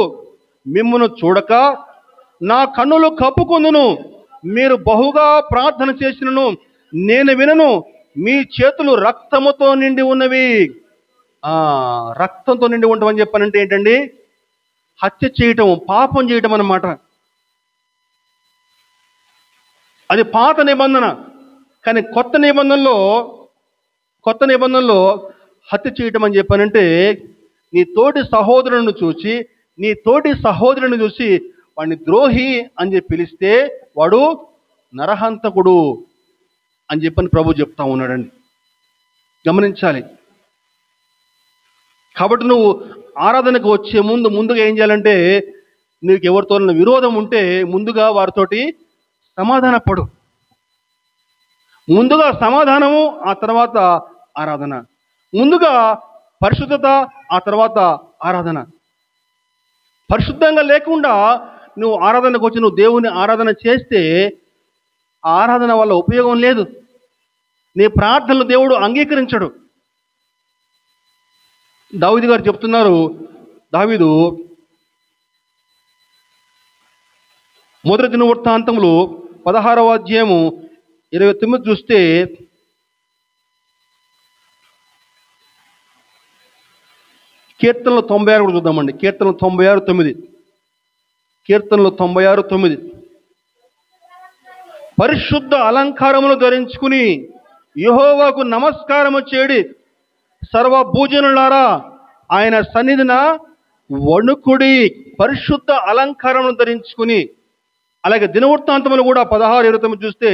S1: మిమ్మును చూడక నా కన్నులు కప్పుకొందును, మీరు బహుగా ప్రార్థన చేసినను నేను వినను, మీ చేతులు రక్తముతో నిండి ఉన్నవి. రక్తంతో నిండి ఉంటామని చెప్పానంటే ఏంటండి? హత్య చేయటం, పాపం చేయటం అన్నమాట. అది పాత నిబంధన. కానీ కొత్త నిబంధనలో హత్య చేయటం అని చెప్పానంటే, నీ తోటి సహోదరుని చూసి వాడిని ద్రోహి అని చెప్పి పిలిస్తే వాడు నరహంతకుడు అని చెప్పని ప్రభు చెప్తా ఉన్నాడండి. గమనించాలి. కాబట్టి నువ్వు ఆరాధనకు వచ్చే ముందుగా ఏం చేయాలంటే, నీకు ఎవరితో విరోధం ఉంటే ముందుగా వారితోటి సమాధాన పడు. ముందుగా సమాధానము, ఆ తర్వాత ఆరాధన. ముందుగా పరిశుద్ధత, ఆ తర్వాత ఆరాధన. పరిశుద్ధంగా లేకుండా నువ్వు ఆరాధనకు వచ్చి నువ్వు దేవుని ఆరాధన చేస్తే ఆ ఆరాధన వల్ల ఉపయోగం లేదు. నీ ప్రార్థనలు దేవుడు అంగీకరించడు. దావీదు గారు చెప్తున్నారు, దావీదు మొదటి దినవృత్తాంతములు 16వ అధ్యాయము 29 చూస్తే, కీర్తనలు 96 కూడా చూద్దామండి. కీర్తనలు 96:9 పరిశుద్ధ అలంకారములు ధరించుకుని యెహోవాకు నమస్కారము చేడి సర్వభూజనులారా ఆయన సన్నిధిన వణుకుడి. పరిశుద్ధ అలంకారములు ధరించుకుని. అలాగే దినవృత్తాంతములు కూడా 16:29 చూస్తే,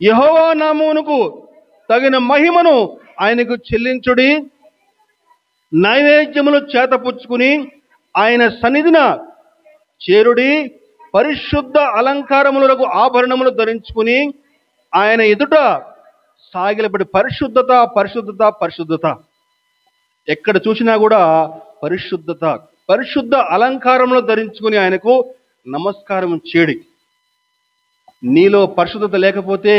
S1: యెహోవా నామమునకు తగిన మహిమను ఆయనకు చెల్లించుడి, నైవేద్యములు చేతపుచ్చుకుని ఆయన సన్నిధిన చేరుడి, పరిశుద్ధ అలంకారములకు ఆభరణములు ధరించుకుని ఆయన ఎదుట సాగిలపడి. పరిశుద్ధత, పరిశుద్ధత, పరిశుద్ధత. ఎక్కడ చూసినా కూడా పరిశుద్ధత. పరిశుద్ధ అలంకారములు ధరించుకుని ఆయనకు నమస్కారం చేడి. నీలో పరిశుద్ధత లేకపోతే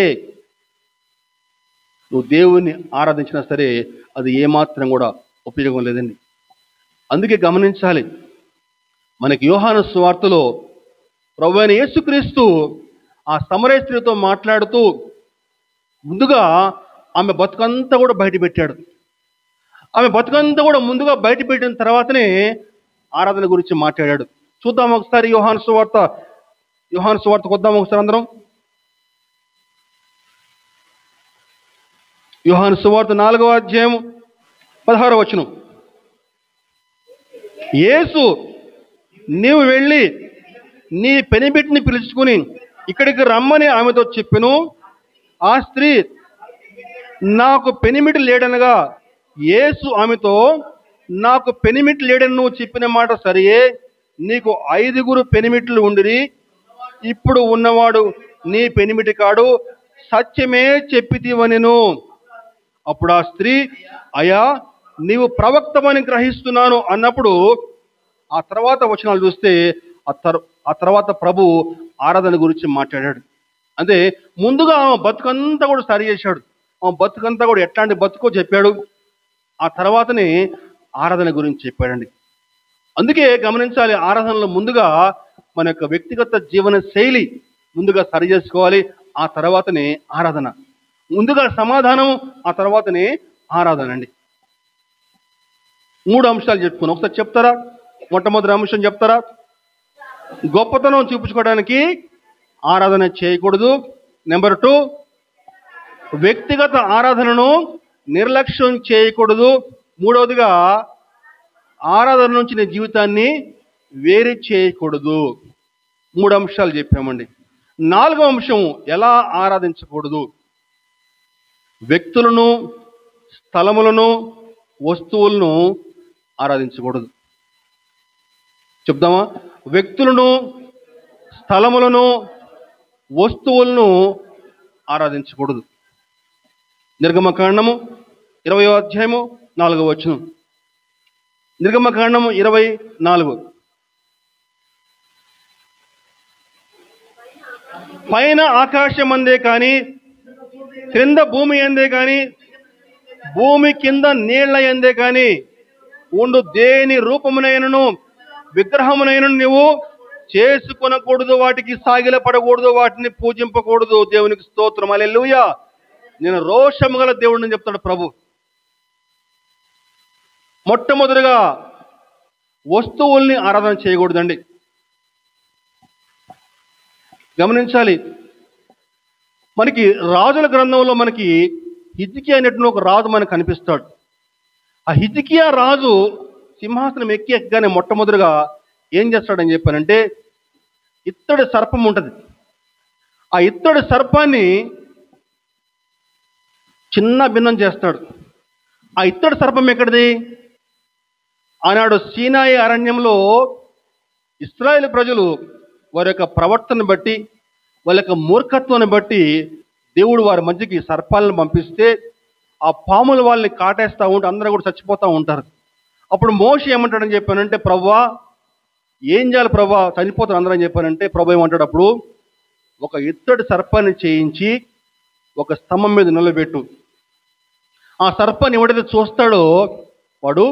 S1: నువ్వు దేవుణ్ణి ఆరాధించినా సరే అది ఏమాత్రం కూడా ఉపయోగం లేదండి. అందుకే గమనించాలి. మనకి యోహాను సువార్తలో ప్రభువైన యేసుక్రీస్తు ఆ సమరయ స్త్రీతో మాట్లాడుతూ ముందుగా ఆమె బతుకంతా కూడా బయటపెట్టాడు. ఆమె బతుకంతా కూడా ముందుగా బయటపెట్టిన తర్వాతనే ఆరాధన గురించి మాట్లాడాడు. చూద్దాం ఒకసారి యోహాను సువార్తకు వద్దాం ఒకసారి అందరం. యోహాను సువార్త 4వ అధ్యాయం 16వ వచనం. యేసు, నీవు వెళ్ళి నీ పెనిబిటిని పిలుచుకుని ఇక్కడికి రమ్మని ఆమెతో చెప్పెను. ఆ స్త్రీ, నాకు పెనిమిటి లేడనగా యేసు ఆమెతో, నాకు పెనిమిటి లేడని నువ్వు చెప్పిన మాట సరియే, నీకు 5 పెనిమిట్లు ఉండిరి, ఇప్పుడు ఉన్నవాడు నీ పెనిమిటి కాడు, సత్యమే చెప్పితివనెను. అప్పుడు ఆ స్త్రీ, అయ్యా నీవు ప్రవక్తమని గ్రహిస్తున్నాను అన్నప్పుడు ఆ తర్వాత వచనాలు చూస్తే ఆ తర్వాత ప్రభు ఆరాధన గురించి మాట్లాడాడు. అంటే ముందుగా ఆమె బతుకంతా కూడా సరి చేశాడు, ఆమె బతుకంతా కూడా ఎట్లాంటి బతుకో చెప్పాడు. ఆ తర్వాతనే ఆరాధన గురించి చెప్పాడండి. అందుకే గమనించాలి, ఆరాధనలో ముందుగా మన యొక్క వ్యక్తిగత జీవన శైలి ముందుగా సరి చేసుకోవాలి. ఆ తర్వాతనే ఆరాధన. ముందుగా సమాధానం, ఆ తర్వాతనే ఆరాధన అండి. 3 అంశాలు చెప్పుకున్నాం, ఒకసారి చెప్తారా? మొట్టమొదటి అంశం చెప్తారా? గొప్పతనం చూపించుకోవడానికి ఆరాధన చేయకూడదు. నెంబర్ 2, వ్యక్తిగత ఆరాధనను నిర్లక్ష్యం చేయకూడదు. మూడవదిగా, ఆరాధన నుంచి నీ జీవితాన్ని వేరు చేయకూడదు. 3 అంశాలు చెప్పామండి. 4వ అంశం, ఎలా ఆరాధించకూడదు. వ్యక్తులను, స్థలములను, వస్తువులను ఆరాధించకూడదు. చెప్దామా? వ్యక్తులను, స్థలములను, వస్తువులను ఆరాధించకూడదు. నిర్గమకాండము 20వ అధ్యాయము 4వ వచనం. నిర్గమకాండము 24. పైన ఆకాశం అందే కానీ, క్రింద భూమి అందే కానీ, భూమి కింద నీళ్ల ఎందే కానీ ఉండు దేని రూపమునైనను విగ్రహమునైనను నీవు చేసుకొనకూడదు, వాటికి సాగిలపడకూడదు, వాటిని పూజింపకూడదు. దేవునికి స్తోత్రం, హల్లెలూయా. నేను రోషము గల దేవుడిని చెప్తాడు ప్రభు. మొట్టమొదటిగా వస్తువుల్ని ఆరాధన చేయకూడదండి. గమనించాలి, మనకి రాజుల గ్రంథంలో మనకి హిజ్కియా అనేటువంటి ఒక రాజు మనకు కనిపిస్తాడు. ఆ హిజ్కియా రాజు సింహాసనం ఎక్కగానే మొట్టమొదటిగా ఏం చేస్తాడని చెప్పానంటే, ఇత్తడి సర్పం ఉంటుంది. ఆ ఇత్తడి సర్పాన్ని చిన్న భిన్నం చేస్తాడు. ఆ ఇత్తడి సర్పం ఎక్కడిది? ఆనాడు సీనాయి అరణ్యంలో ఇశ్రాయేలు ప్రజలు వారి యొక్క ప్రవర్తన బట్టి, వాళ్ళ యొక్క మూర్ఖత్వాన్ని బట్టి దేవుడు వారి మధ్యకి సర్పాలను పంపిస్తే ఆ పాములు వాళ్ళని కాటేస్తూ ఉంటే అందరూ కూడా చచ్చిపోతూ ఉంటారు. అప్పుడు మోషే ఏమంటాడని చెప్పానంటే, ప్రభువా ఏం చేయాలి ప్రభువా, చనిపోతారు అందరూ అని చెప్పానంటే, ప్రభు ఏమంటాడు అప్పుడు, ఒక ఇత్తడి సర్పాన్ని చేయించి ఒక స్తంభం మీద నిలబెట్టు, ఆ సర్పాన్ని ఎవడైతే చూస్తాడో వాడు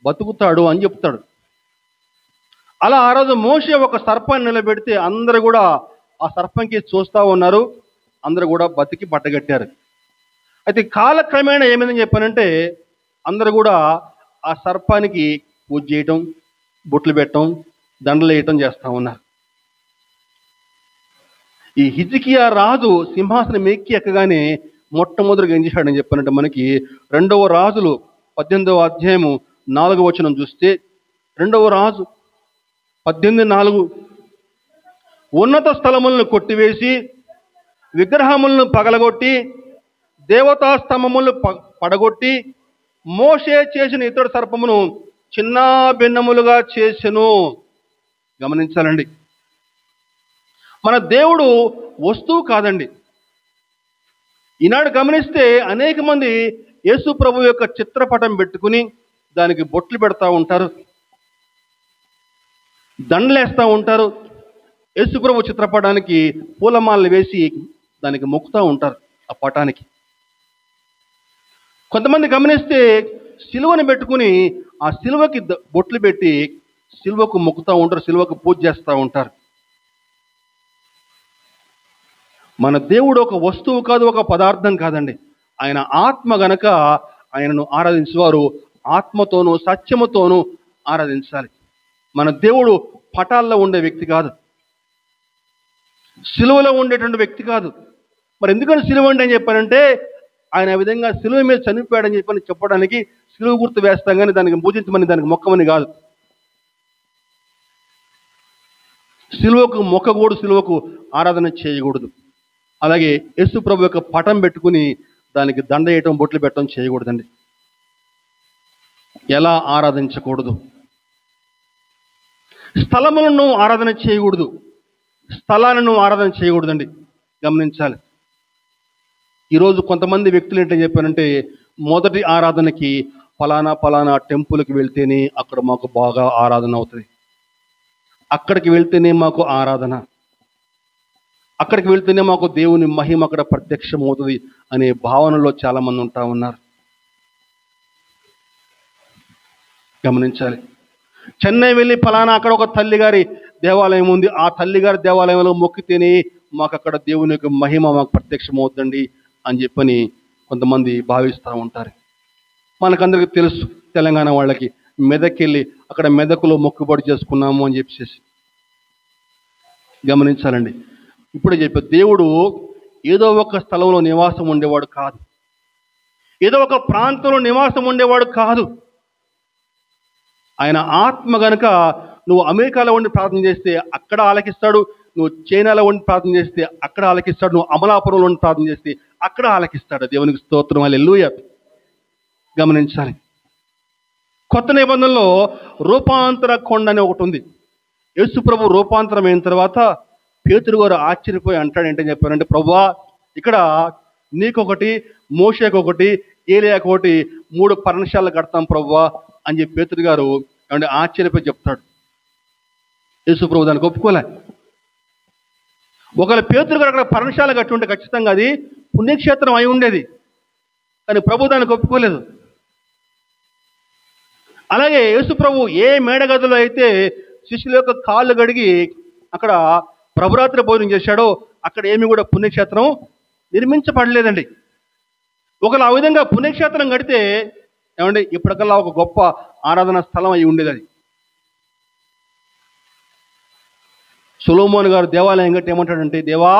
S1: బతుకుతాడు అని చెప్తాడు. అలా ఆ రోజు మోషే ఒక సర్పాన్ని నిలబెడితే అందరూ కూడా ఆ సర్పంకి చూస్తూ ఉన్నారు, అందరూ కూడా బతికి బట్టగట్టారు. అయితే కాలక్రమేణా ఏమైందని చెప్పానంటే, అందరూ కూడా ఆ సర్పానికి పూజ చేయటం, బొట్లు పెట్టడం, దండలు వేయటం చేస్తూ ఉన్నారు. ఈ హిజ్కియా రాజు సింహాసనం ఎక్కగానే మొట్టమొదటిగా ఏం చేశాడని చెప్పానంటే, మనకి 2వ రాజులు 18వ అధ్యాయము 4వ వచనం చూస్తే, 2వ రాజు 18:4, ఉన్నత స్థలములను కొట్టివేసి విగ్రహములను పగలగొట్టి దేవతా స్తంభములను పడగొట్టి మోషే చేసిన ఇత్తడి సర్పమును చిన్న భిన్నములుగా చేసెను. గమనించాలండి, మన దేవుడు వస్తువు కాదండి. ఈనాడు గమనిస్తే అనేక మంది యేసు ప్రభు యొక్క చిత్రపటం పెట్టుకుని దానికి బొట్లు పెడతా ఉంటారు, దండలేస్తూ ఉంటారు. యేసు ప్రభు చిత్రపటానికి పూలమాలలు వేసి దానికి మొక్కుతూ ఉంటారు ఆ పటానికి. కొంతమంది గమనిస్తే సిలువను పెట్టుకుని ఆ సిలువకి బొట్లు పెట్టి సిలువకు మొక్కుతూ ఉంటారు, సిలువకు పూజ చేస్తూ ఉంటారు. మన దేవుడు ఒక వస్తువు కాదు, ఒక పదార్థం కాదండి. ఆయన ఆత్మ గనక ఆయనను ఆరాధించేవారు ఆత్మతోనూ సత్యముతోనూ ఆరాధించాలి. మన దేవుడు పటాల్లో ఉండే వ్యక్తి కాదు, సిలువలో ఉండేటువంటి వ్యక్తి కాదు. మరి ఎందుకని సిలువ అని చెప్పారంటే, ఆయన ఆ విధంగా సిలువ మీద చనిపోయాడని చెప్పడానికి సిలువ గుర్తు వేస్తాం, కానీ దానికి పూజించమని, దానికి మొక్కమని కాదు. సిలువకు మొక్కకూడదు, సిలువకు ఆరాధన చేయకూడదు. అలాగే యేసు ప్రభు యొక్క పటం పెట్టుకుని దానికి దండ వేయటం, బొట్లు పెట్టడం చేయకూడదండి. ఎలా ఆరాధించకూడదు? స్థలములను ఆరాధన చేయకూడదు, స్థలాలను ఆరాధన చేయకూడదండి. గమనించాలి. ఈరోజు కొంతమంది వ్యక్తులు ఏంటని చెప్పారంటే, మొదటి ఆరాధనకి ఫలానా టెంపుల్కి వెళ్తేనే అక్కడ మాకు బాగా ఆరాధన అవుతుంది, అక్కడికి వెళ్తేనే మాకు ఆరాధన, అక్కడికి వెళ్తేనే మాకు దేవుని మహిమ అక్కడ ప్రత్యక్షమవుతుంది అనే భావనలో చాలామంది ఉంటా ఉన్నారు. గమనించాలి. చెన్నై వెళ్ళి ఫలానా అక్కడ ఒక తల్లిగారి దేవాలయం ఉంది, ఆ తల్లిగారి దేవాలయంలో మొక్కితేనే మాకు అక్కడ దేవుని యొక్క మహిమ మాకు ప్రత్యక్షమవుతుందండి అని చెప్పని కొంతమంది భావిస్తూ ఉంటారు. మనకందరికీ తెలుసు, తెలంగాణ వాళ్ళకి మెదక్కి వెళ్ళి అక్కడ మెదకులో మొక్కుబడి చేసుకున్నాము అని చెప్పేసి. గమనించాలండి. ఇప్పుడే చెప్పే దేవుడు ఏదో ఒక స్థలంలో నివాసం ఉండేవాడు కాదు, ఏదో ఒక ప్రాంతంలో నివాసం ఉండేవాడు కాదు. ఆయన ఆత్మ గనుక నువ్వు అమెరికాలో ఉండి ప్రార్థన చేస్తే అక్కడ ఆలకిస్తాడు, నువ్వు చైనాలో ఉండి ప్రార్థన చేస్తే అక్కడ ఆలకిస్తాడు, నువ్వు అమలాపురంలో ఉండి ప్రార్థన చేస్తే అక్కడ ఆలకిస్తాడు. దేవునికి స్తోత్రం, హల్లెలూయా. గమనించాలి. కొత్త నిబంధనలో రూపాంతర కొండ అని ఒకటి ఉంది. యేసు ప్రభు రూపాంతరం అయిన తర్వాత పేతురు గారు ఆశ్చర్యపోయి అంటాడు, ఏంటని చెప్పారంటే, ప్రభువా ఇక్కడ నీకొకటి, మోషేకొకటి, ఏలియాకి ఒకటి 3 పర్ణశాలలు కడతాం ప్రభువా అని చెప్పి పేతురు గారు ఏమంటే ఆశ్చర్యపోయి చెప్తాడు. యేసు ప్రభు దానికి ఒప్పుకోలే. ఒకవేళ పేతురు గారు అక్కడ పర్ణశాల కట్టి ఉంటే ఖచ్చితంగా అది పుణ్యక్షేత్రం అయి ఉండేది, కానీ ప్రభు దానికి ఒప్పుకోలేదు. అలాగే యేసు ప్రభు ఏ మేడగదిలో అయితే శిష్యుల యొక్క కాళ్ళు గడిగి అక్కడ ప్రభురాత్రి భోజనం చేశాడో అక్కడ ఏమి కూడా పుణ్యక్షేత్రం నిర్మించబడలేదండి. ఒకవేళ ఆ విధంగా పుణ్యక్షేత్రం కడితే ఏమంటే ఇప్పటికల్లా ఒక గొప్ప ఆరాధన స్థలం అయి ఉండేది అది. సొలొమోను గారు దేవాలయం కట్టి ఏమంటాడంటే, దేవా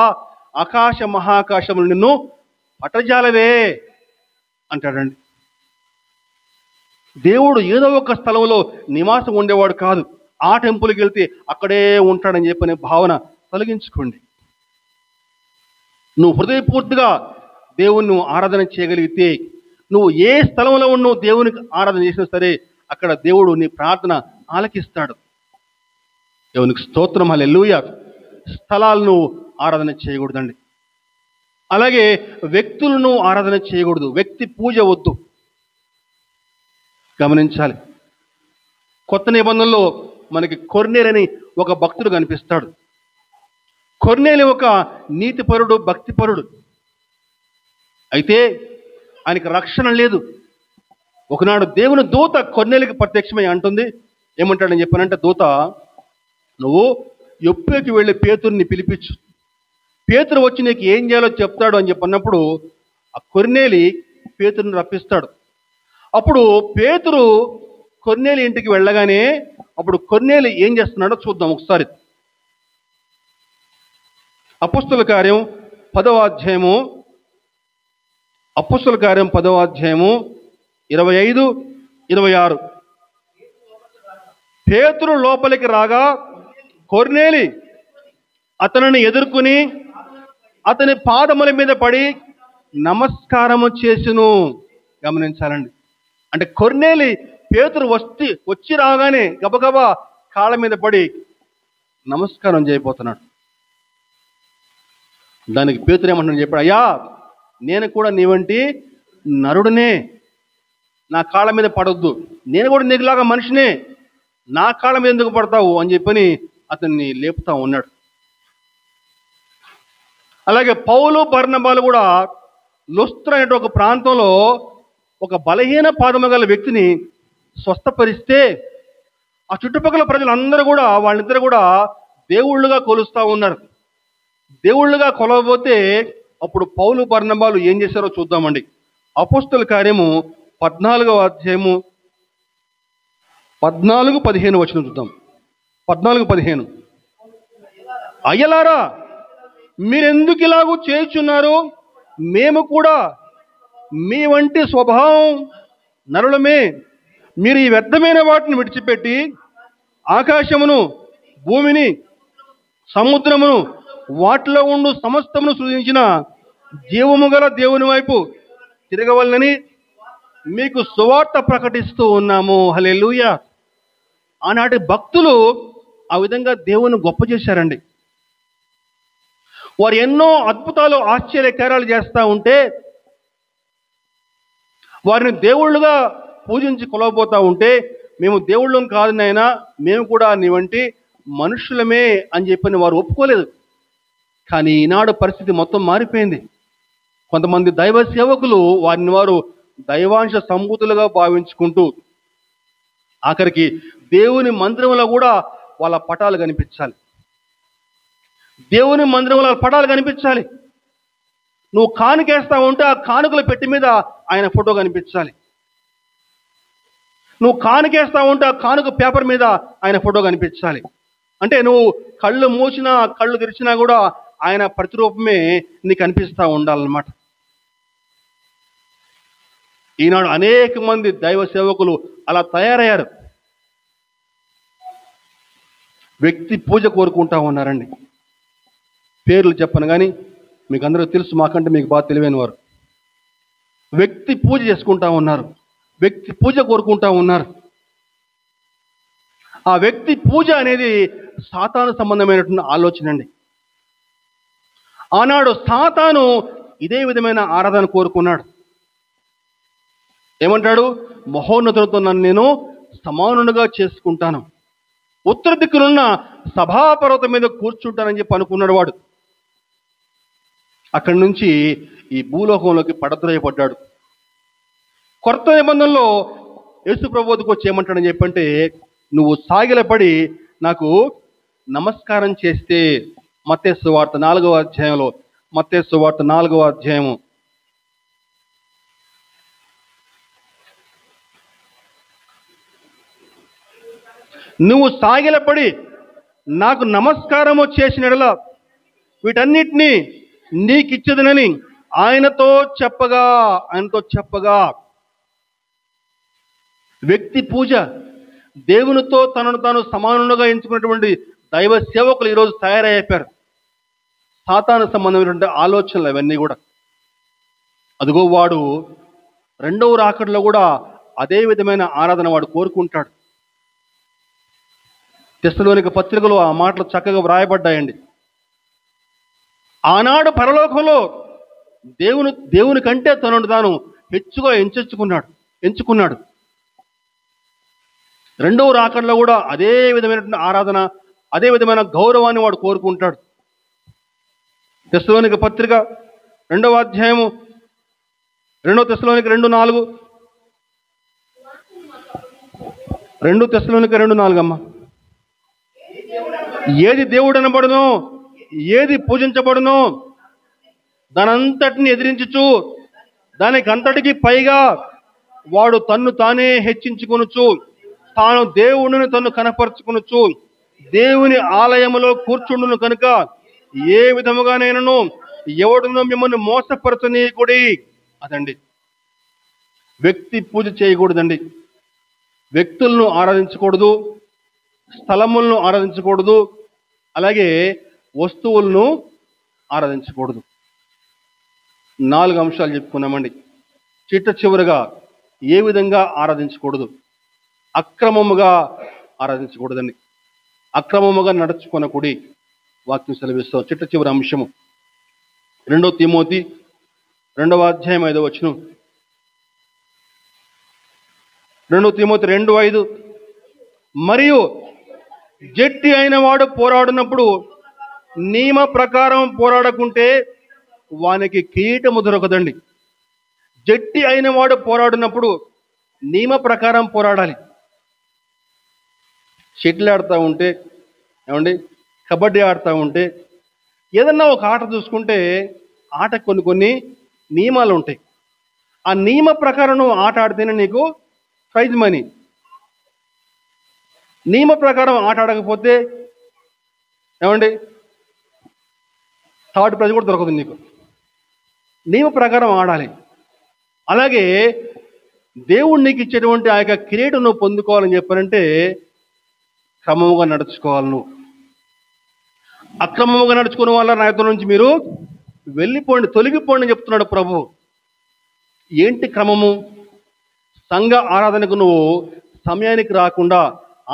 S1: ఆకాశ మహాకాశములు నిన్ను పట్టజాలవే అంటాడండి. దేవుడు ఏదో ఒక స్థలంలో నివాసం ఉండేవాడు కాదు, ఆ టెంపుల్కి వెళ్తే అక్కడే ఉంటాడని చెప్పనే భావన తొలగించుకోండి. నువ్వు హృదయపూర్తిగా దేవుణ్ణి ఆరాధన చేయగలిగితే, నువ్వు ఏ స్థలంలో ఉన్నావు దేవునికి ఆరాధన చేసినా సరే అక్కడ దేవుడు నీ ప్రార్థన ఆలకిస్తాడు. దేవునికి స్తోత్రం, హల్లెలూయా. స్థలాలను ఆరాధన చేయకూడదండి. అలాగే వ్యక్తులను ఆరాధన చేయకూడదు, వ్యక్తి పూజ వద్దు. గమనించాలి. కొత్త నిబంధనలో మనకి కొర్నేలి ఒక భక్తుడు కనిపిస్తాడు. కొర్నేలి ఒక నీతిపరుడు, భక్తిపరుడు. అయితే ఆయనకి రక్షణ లేదు. ఒకనాడు దేవుని దూత కొర్నేలికి ప్రత్యక్షమై అంటుంది, ఏమంటాడని చెప్పానంటే, దూత నువ్వు యొప్పేకి వెళ్ళి పేతురుని పిలిపించు, పేతురు వచ్చి నీకు ఏం చేయాలో చెప్తాడు అని చెప్పన్నప్పుడు ఆ కొర్నేలి పేతురుని రప్పిస్తాడు. అప్పుడు పేతురు కొర్నేలి ఇంటికి వెళ్ళగానే అప్పుడు కొర్నేలి ఏం చేస్తున్నాడో చూద్దాం ఒకసారి. అపోస్తలుల కార్యం 10వ అధ్యాయము, అపోస్తలుల కార్యం 10వ అధ్యాయము 25, 26. పేతురు లోపలికి రాగా కొర్నేలి అతనిని ఎదుర్కొని అతని పాదముల మీద పడి నమస్కారము చేసును. గమనించాలండి. అంటే కొర్నేలి పేతురు వచ్చి రాగానే గబగబా కాళ్ళ మీద పడి నమస్కారం చేయబోతున్నాడు. దానికి పేతురు ఏమంటాడు చెప్పాడు, అయ్యా నేను కూడా నీ వంటి నరుడినే, నా కాళ్ళ మీద పడొద్దు, నేను కూడా నీకులాగా మనిషినే, నా కాళ్ళ మీద ఎందుకు పడతావు అని చెప్పని అతన్ని లేపుతా ఉన్నాడు. అలాగే పౌలు బర్నబాలు కూడా లుస్త్ర అనే ఒక ప్రాంతంలో ఒక బలహీన పాదము గల వ్యక్తిని స్వస్థపరిస్తే ఆ చుట్టుపక్కల ప్రజలందరూ కూడా వాళ్ళిద్దరు కూడా దేవుళ్ళుగా కొలుస్తూ ఉన్నారు. దేవుళ్ళుగా కొలవబోతే అప్పుడు పౌలు బర్నబాలు ఏం చేశారో చూద్దామండి. అపోస్తలుల కార్యము 14వ అధ్యాయము 14-15 వచనం చూద్దాం. 14-15. అయ్యలారా మీరెందుకు ఇలాగూ చేయుచున్నారు? మేము కూడా మీ వంటి స్వభావం నరులమే. మీరు ఈ వ్యర్థమైన వాటిని విడిచిపెట్టి ఆకాశమును, భూమిని, సముద్రమును, వాటిలో ఉండు సమస్తమును సృజించిన జీవము గల దేవుని వైపు తిరగవలనని మీకు సువార్త ప్రకటిస్తూ ఉన్నాము. హల్లెలూయా. ఆనాటి భక్తులు ఆ విధంగా దేవుని గొప్ప చేశారండి. వారు ఎన్నో అద్భుతాలు ఆశ్చర్యకార్యాలు చేస్తూ ఉంటే వారిని దేవుళ్ళుగా పూజించి కొలవబోతూ ఉంటే, మేము దేవుళ్ళం కాదు నాయనా, మేము కూడా నీ వంటి మనుషులమే అని చెప్పని వారు ఒప్పుకోలేదు. కానీ ఈనాడు పరిస్థితి మొత్తం మారిపోయింది. కొంతమంది దైవ సేవకులు వారిని వారు దైవాంశ సంభూతులుగా భావించుకుంటూ ఆఖరికి దేవుని మందిరంలో కూడా వాళ్ళ పటాలు కనిపించాలి. దేవుని మందిరంలో పటాలు కనిపించాలి. నువ్వు కానుకేస్తా ఉంటే ఆ కానుకల పెట్టి మీద ఆయన ఫోటో కనిపించాలి. నువ్వు కానుకేస్తా ఉంటే ఆ కానుక పేపర్ మీద ఆయన ఫోటో కనిపించాలి. అంటే నువ్వు కళ్ళు మూసినా కళ్ళు తెరిచినా కూడా ఆయన ప్రతిరూపమే నీకు కనిపిస్తూ ఉండాలన్నమాట. ఈనాడు అనేక మంది దైవ సేవకులు అలా తయారయ్యారు. వ్యక్తి పూజ కోరుకుంటా ఉన్నారండి. పేర్లు చెప్పను కానీ మీకు అందరూ తెలుసు, మాకంటే మీకు బాగా తెలివైన వారు. వ్యక్తి పూజ చేసుకుంటా ఉన్నారు, వ్యక్తి పూజ కోరుకుంటా ఉన్నారు. ఆ వ్యక్తి పూజ అనేది సాతాను సంబంధమైనటువంటి ఆలోచన అండి. ఆనాడు సాతాను ఇదే విధమైన ఆరాధన కోరుకున్నాడు. ఏమంటాడు? మహోన్నతులతో నన్ను నేను సమానునిగా చేసుకుంటాను, ఉత్తర దిక్కునున్న సభాపర్వతం మీద కూర్చుంటానని చెప్పి అనుకున్నాడు వాడు. అక్కడి నుంచి ఈ భూలోకంలోకి పడద్రోయపడ్డాడు. కొత్త నిబంధనలో యేసు ప్రభువుకి వచ్చి ఏమంటాడని చెప్పంటే, నువ్వు సాగిలపడి నాకు నమస్కారం చేస్తే, మత్తయి సువార్త 4వ అధ్యాయంలో, మత్తయి సువార్త 4వ అధ్యాయము నువ్వు సాగిలపడి నాకు నమస్కారము చేసిన యెడల వీటన్నిటినీ నీకిచ్చదనని ఆయనతో చెప్పగా వ్యక్తి పూజ, దేవునితో తనను తాను సమానులుగా ఎంచుకున్నటువంటి దైవ సేవకులు ఈరోజు తయారైపోయారు. సాతాను సంబంధమైనటువంటి ఆలోచనలు అవన్నీ కూడా. అదిగో వాడు రెండవ రాకడలో కూడా అదే విధమైన ఆరాధన వాడు కోరుకుంటాడు. తెస్సలోనిక పత్రికలో ఆ మాటలు చక్కగా వ్రాయబడ్డాయండి. ఆనాడు పరలోకంలో దేవుని కంటే తనను తాను హెచ్చుగా ఎంచుకున్నాడు. రెండవ రాకడలో కూడా అదే విధమైనటువంటి ఆరాధన, అదే విధమైన గౌరవాన్ని వాడు కోరుకుంటాడు. తెస్సలోనిక పత్రిక 2వ అధ్యాయము 2 తెస్సలోనిక 2:4 2 తెస్సలోనిక 2:4 అమ్మ. ఏది దేవుడు అనబడునో, ఏది పూజించబడునో దానంతటిని ఎదిరించుచు దానికి అంతటికి పైగా వాడు తన్ను తానే హెచ్చించుకొనుచు తాను దేవుడిని తన్ను కనపరుచుకొనుచు దేవుని ఆలయములో కూర్చుండును కనుక ఏ విధముగానైనను ఎవడునో మిమ్మల్ని మోసపరచనీయకుడి. అదండి, వ్యక్తి పూజ చేయకూడదండి. వ్యక్తులను ఆరాధించకూడదు, స్థలములను ఆరాధించకూడదు, అలాగే వస్తువులను ఆరాధించకూడదు. 4 అంశాలు చెప్పుకున్నామండి. చిట్ట చివరిగా ఏ విధంగా ఆరాధించకూడదు? అక్రమముగా ఆరాధించకూడదండి. అక్రమముగా నడుచుకొనకుడి. వాక్యం సెలవిస్తాం. చిట్ట చివరి అంశము 2 తిమోతి 2వ అధ్యాయం 5వ వచనం. 2 తిమోతి 2:5. మరియు జట్టి అయిన వాడు పోరాడినప్పుడు నియమ ప్రకారం పోరాడకుంటే వానికి కిరీటము దొరకదండి. జట్టి అయిన వాడు పోరాడినప్పుడు నియమ ప్రకారం పోరాడాలి. షటిల్ ఆడుతూ ఉంటే, ఏమండి, కబడ్డీ ఆడుతూ ఉంటే, ఏదన్నా ఒక ఆట చూసుకుంటే ఆట కొన్ని నియమాలు ఉంటాయి. ఆ నియమ ప్రకారం నువ్వు ఆట ఆడితేనే నీకు ప్రైజ్ మనీ. నియమ ప్రకారం ఆట ఆడకపోతే ఏమండి, థర్డ్ ప్రైజ్ కూడా దొరకదు నీకు. నియమ ప్రకారం ఆడాలి. అలాగే దేవుడు నీకు ఇచ్చేటువంటి ఆ యొక్క కిరీటం నువ్వు పొందుకోవాలని చెప్పారంటే క్రమముగా నడుచుకోవాలి. నువ్వు అక్రమముగా నడుచుకున్న వాళ్ళ నాయకుల నుంచి మీరు వెళ్ళిపోండి, తొలగిపోండి అని చెప్తున్నాడు ప్రభు. ఏంటి క్రమము? సంఘ ఆరాధనకు నువ్వు సమయానికి రాకుండా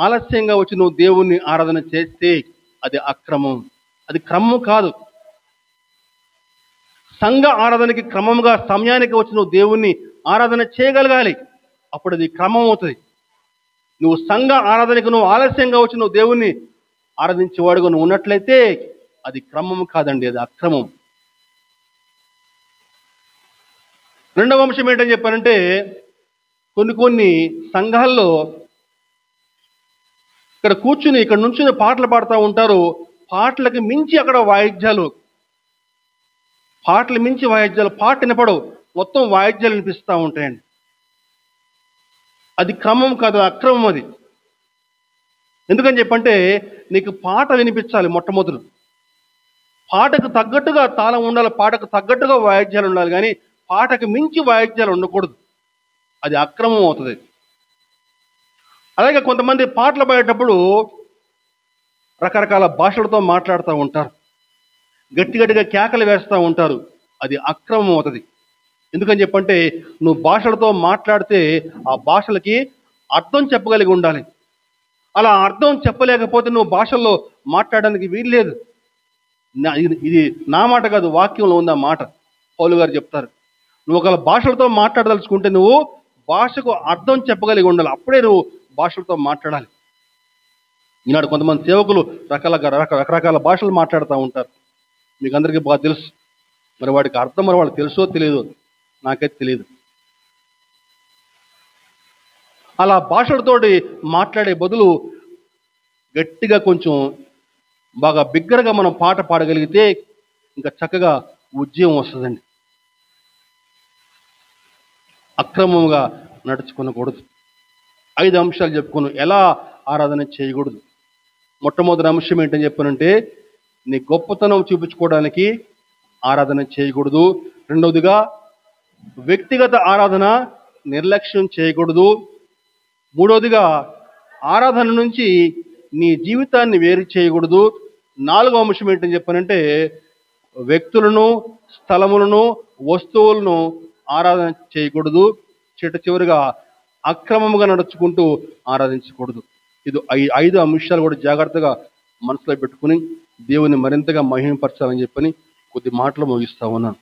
S1: ఆలస్యంగా వచ్చి నువ్వు దేవుణ్ణి ఆరాధన చేస్తే అది అక్రమం, అది క్రమం కాదు. సంఘ ఆరాధనకి క్రమంగా సమయానికి వచ్చి నువ్వు దేవుణ్ణి ఆరాధన చేయగలగాలి, అప్పుడు అది క్రమం అవుతుంది. నువ్వు సంఘ ఆరాధనకు నువ్వు ఆలస్యంగా వచ్చి నువ్వు దేవుణ్ణి ఆరాధించేవాడుగా నువ్వు ఉన్నట్లయితే అది క్రమం కాదండి, అది అక్రమం. రెండవ అంశం ఏంటని చెప్పారంటే, కొన్ని సంఘాల్లో ఇక్కడ కూర్చుని ఇక్కడ నుంచుని పాటలు పాడుతూ ఉంటారు. పాటలకు మించి అక్కడ వాయిద్యాలు, పాటలు మించి వాయిద్యాలు, పాట వినపడవు, మొత్తం వాయిద్యాలు వినిపిస్తూ ఉంటాయండి. అది క్రమం కాదు, అక్రమం అది. ఎందుకని చెప్పంటే నీకు పాట వినిపించాలి మొట్టమొదలు, పాటకు తగ్గట్టుగా తాళం ఉండాలి, పాటకు తగ్గట్టుగా వాయిద్యాలు ఉండాలి, కానీ పాటకు మించి వాయిద్యాలు ఉండకూడదు, అది అక్రమం అవుతుంది. అలాగే కొంతమంది పాటలు పాడేటప్పుడు రకరకాల భాషలతో మాట్లాడుతూ ఉంటారు, గట్టిగా కేకలు వేస్తూ ఉంటారు, అది అక్రమం అవుతుంది. ఎందుకని చెప్పంటే నువ్వు భాషలతో మాట్లాడితే ఆ భాషలకి అర్థం చెప్పగలిగి ఉండాలి. అలా అర్థం చెప్పలేకపోతే నువ్వు భాషల్లో మాట్లాడడానికి వీల్లేదు. ఇది నా మాట కాదు, వాక్యంలో ఉంది ఆ మాట. పౌలు గారు చెప్తారు, నువ్వు ఒకవేళ భాషలతో మాట్లాడదలుచుకుంటే నువ్వు భాషకు అర్థం చెప్పగలిగి ఉండాలి, అప్పుడే నువ్వు భాషలతో మాట్లాడాలి. ఈనాడు కొంతమంది సేవకులు రకరకాల భాషలు మాట్లాడుతూ ఉంటారు, మీకు అందరికీ బాగా తెలుసు. మరి వాడికి అర్థం మరి వాళ్ళకి తెలుసో తెలియదు, నాకైతే తెలియదు. అలా భాషలతోటి మాట్లాడే బదులు గట్టిగా కొంచెం బాగా బిగ్గరగా మనం పాట పాడగలిగితే ఇంకా చక్కగా ఉద్యమం వస్తుందండి. అక్రమంగా నడుచుకోకూడదు. 5 అంశాలు చెప్పుకున్నాం ఎలా ఆరాధన చేయకూడదు. మొట్టమొదటి అంశం ఏంటని చెప్పానంటే, నీ గొప్పతనం చూపించుకోవడానికి ఆరాధన చేయకూడదు. రెండవదిగా వ్యక్తిగత ఆరాధన నిర్లక్ష్యం చేయకూడదు. మూడవదిగా ఆరాధన నుంచి నీ జీవితాన్ని వేరు చేయకూడదు. 4వ అంశం ఏంటని చెప్పానంటే, వ్యక్తులను, స్థలములను, వస్తువులను ఆరాధన చేయకూడదు. చివరిగా అక్రమంగా నడుచుకుంటూ ఆరాధించకూడదు. ఇది 5 అంశాలు కూడా జాగ్రత్తగా మనసులో పెట్టుకుని దేవుని మరింతగా మహిమపరచాలని చెప్పని కొద్ది మాటలు ముగిస్తా ఉన్నాను.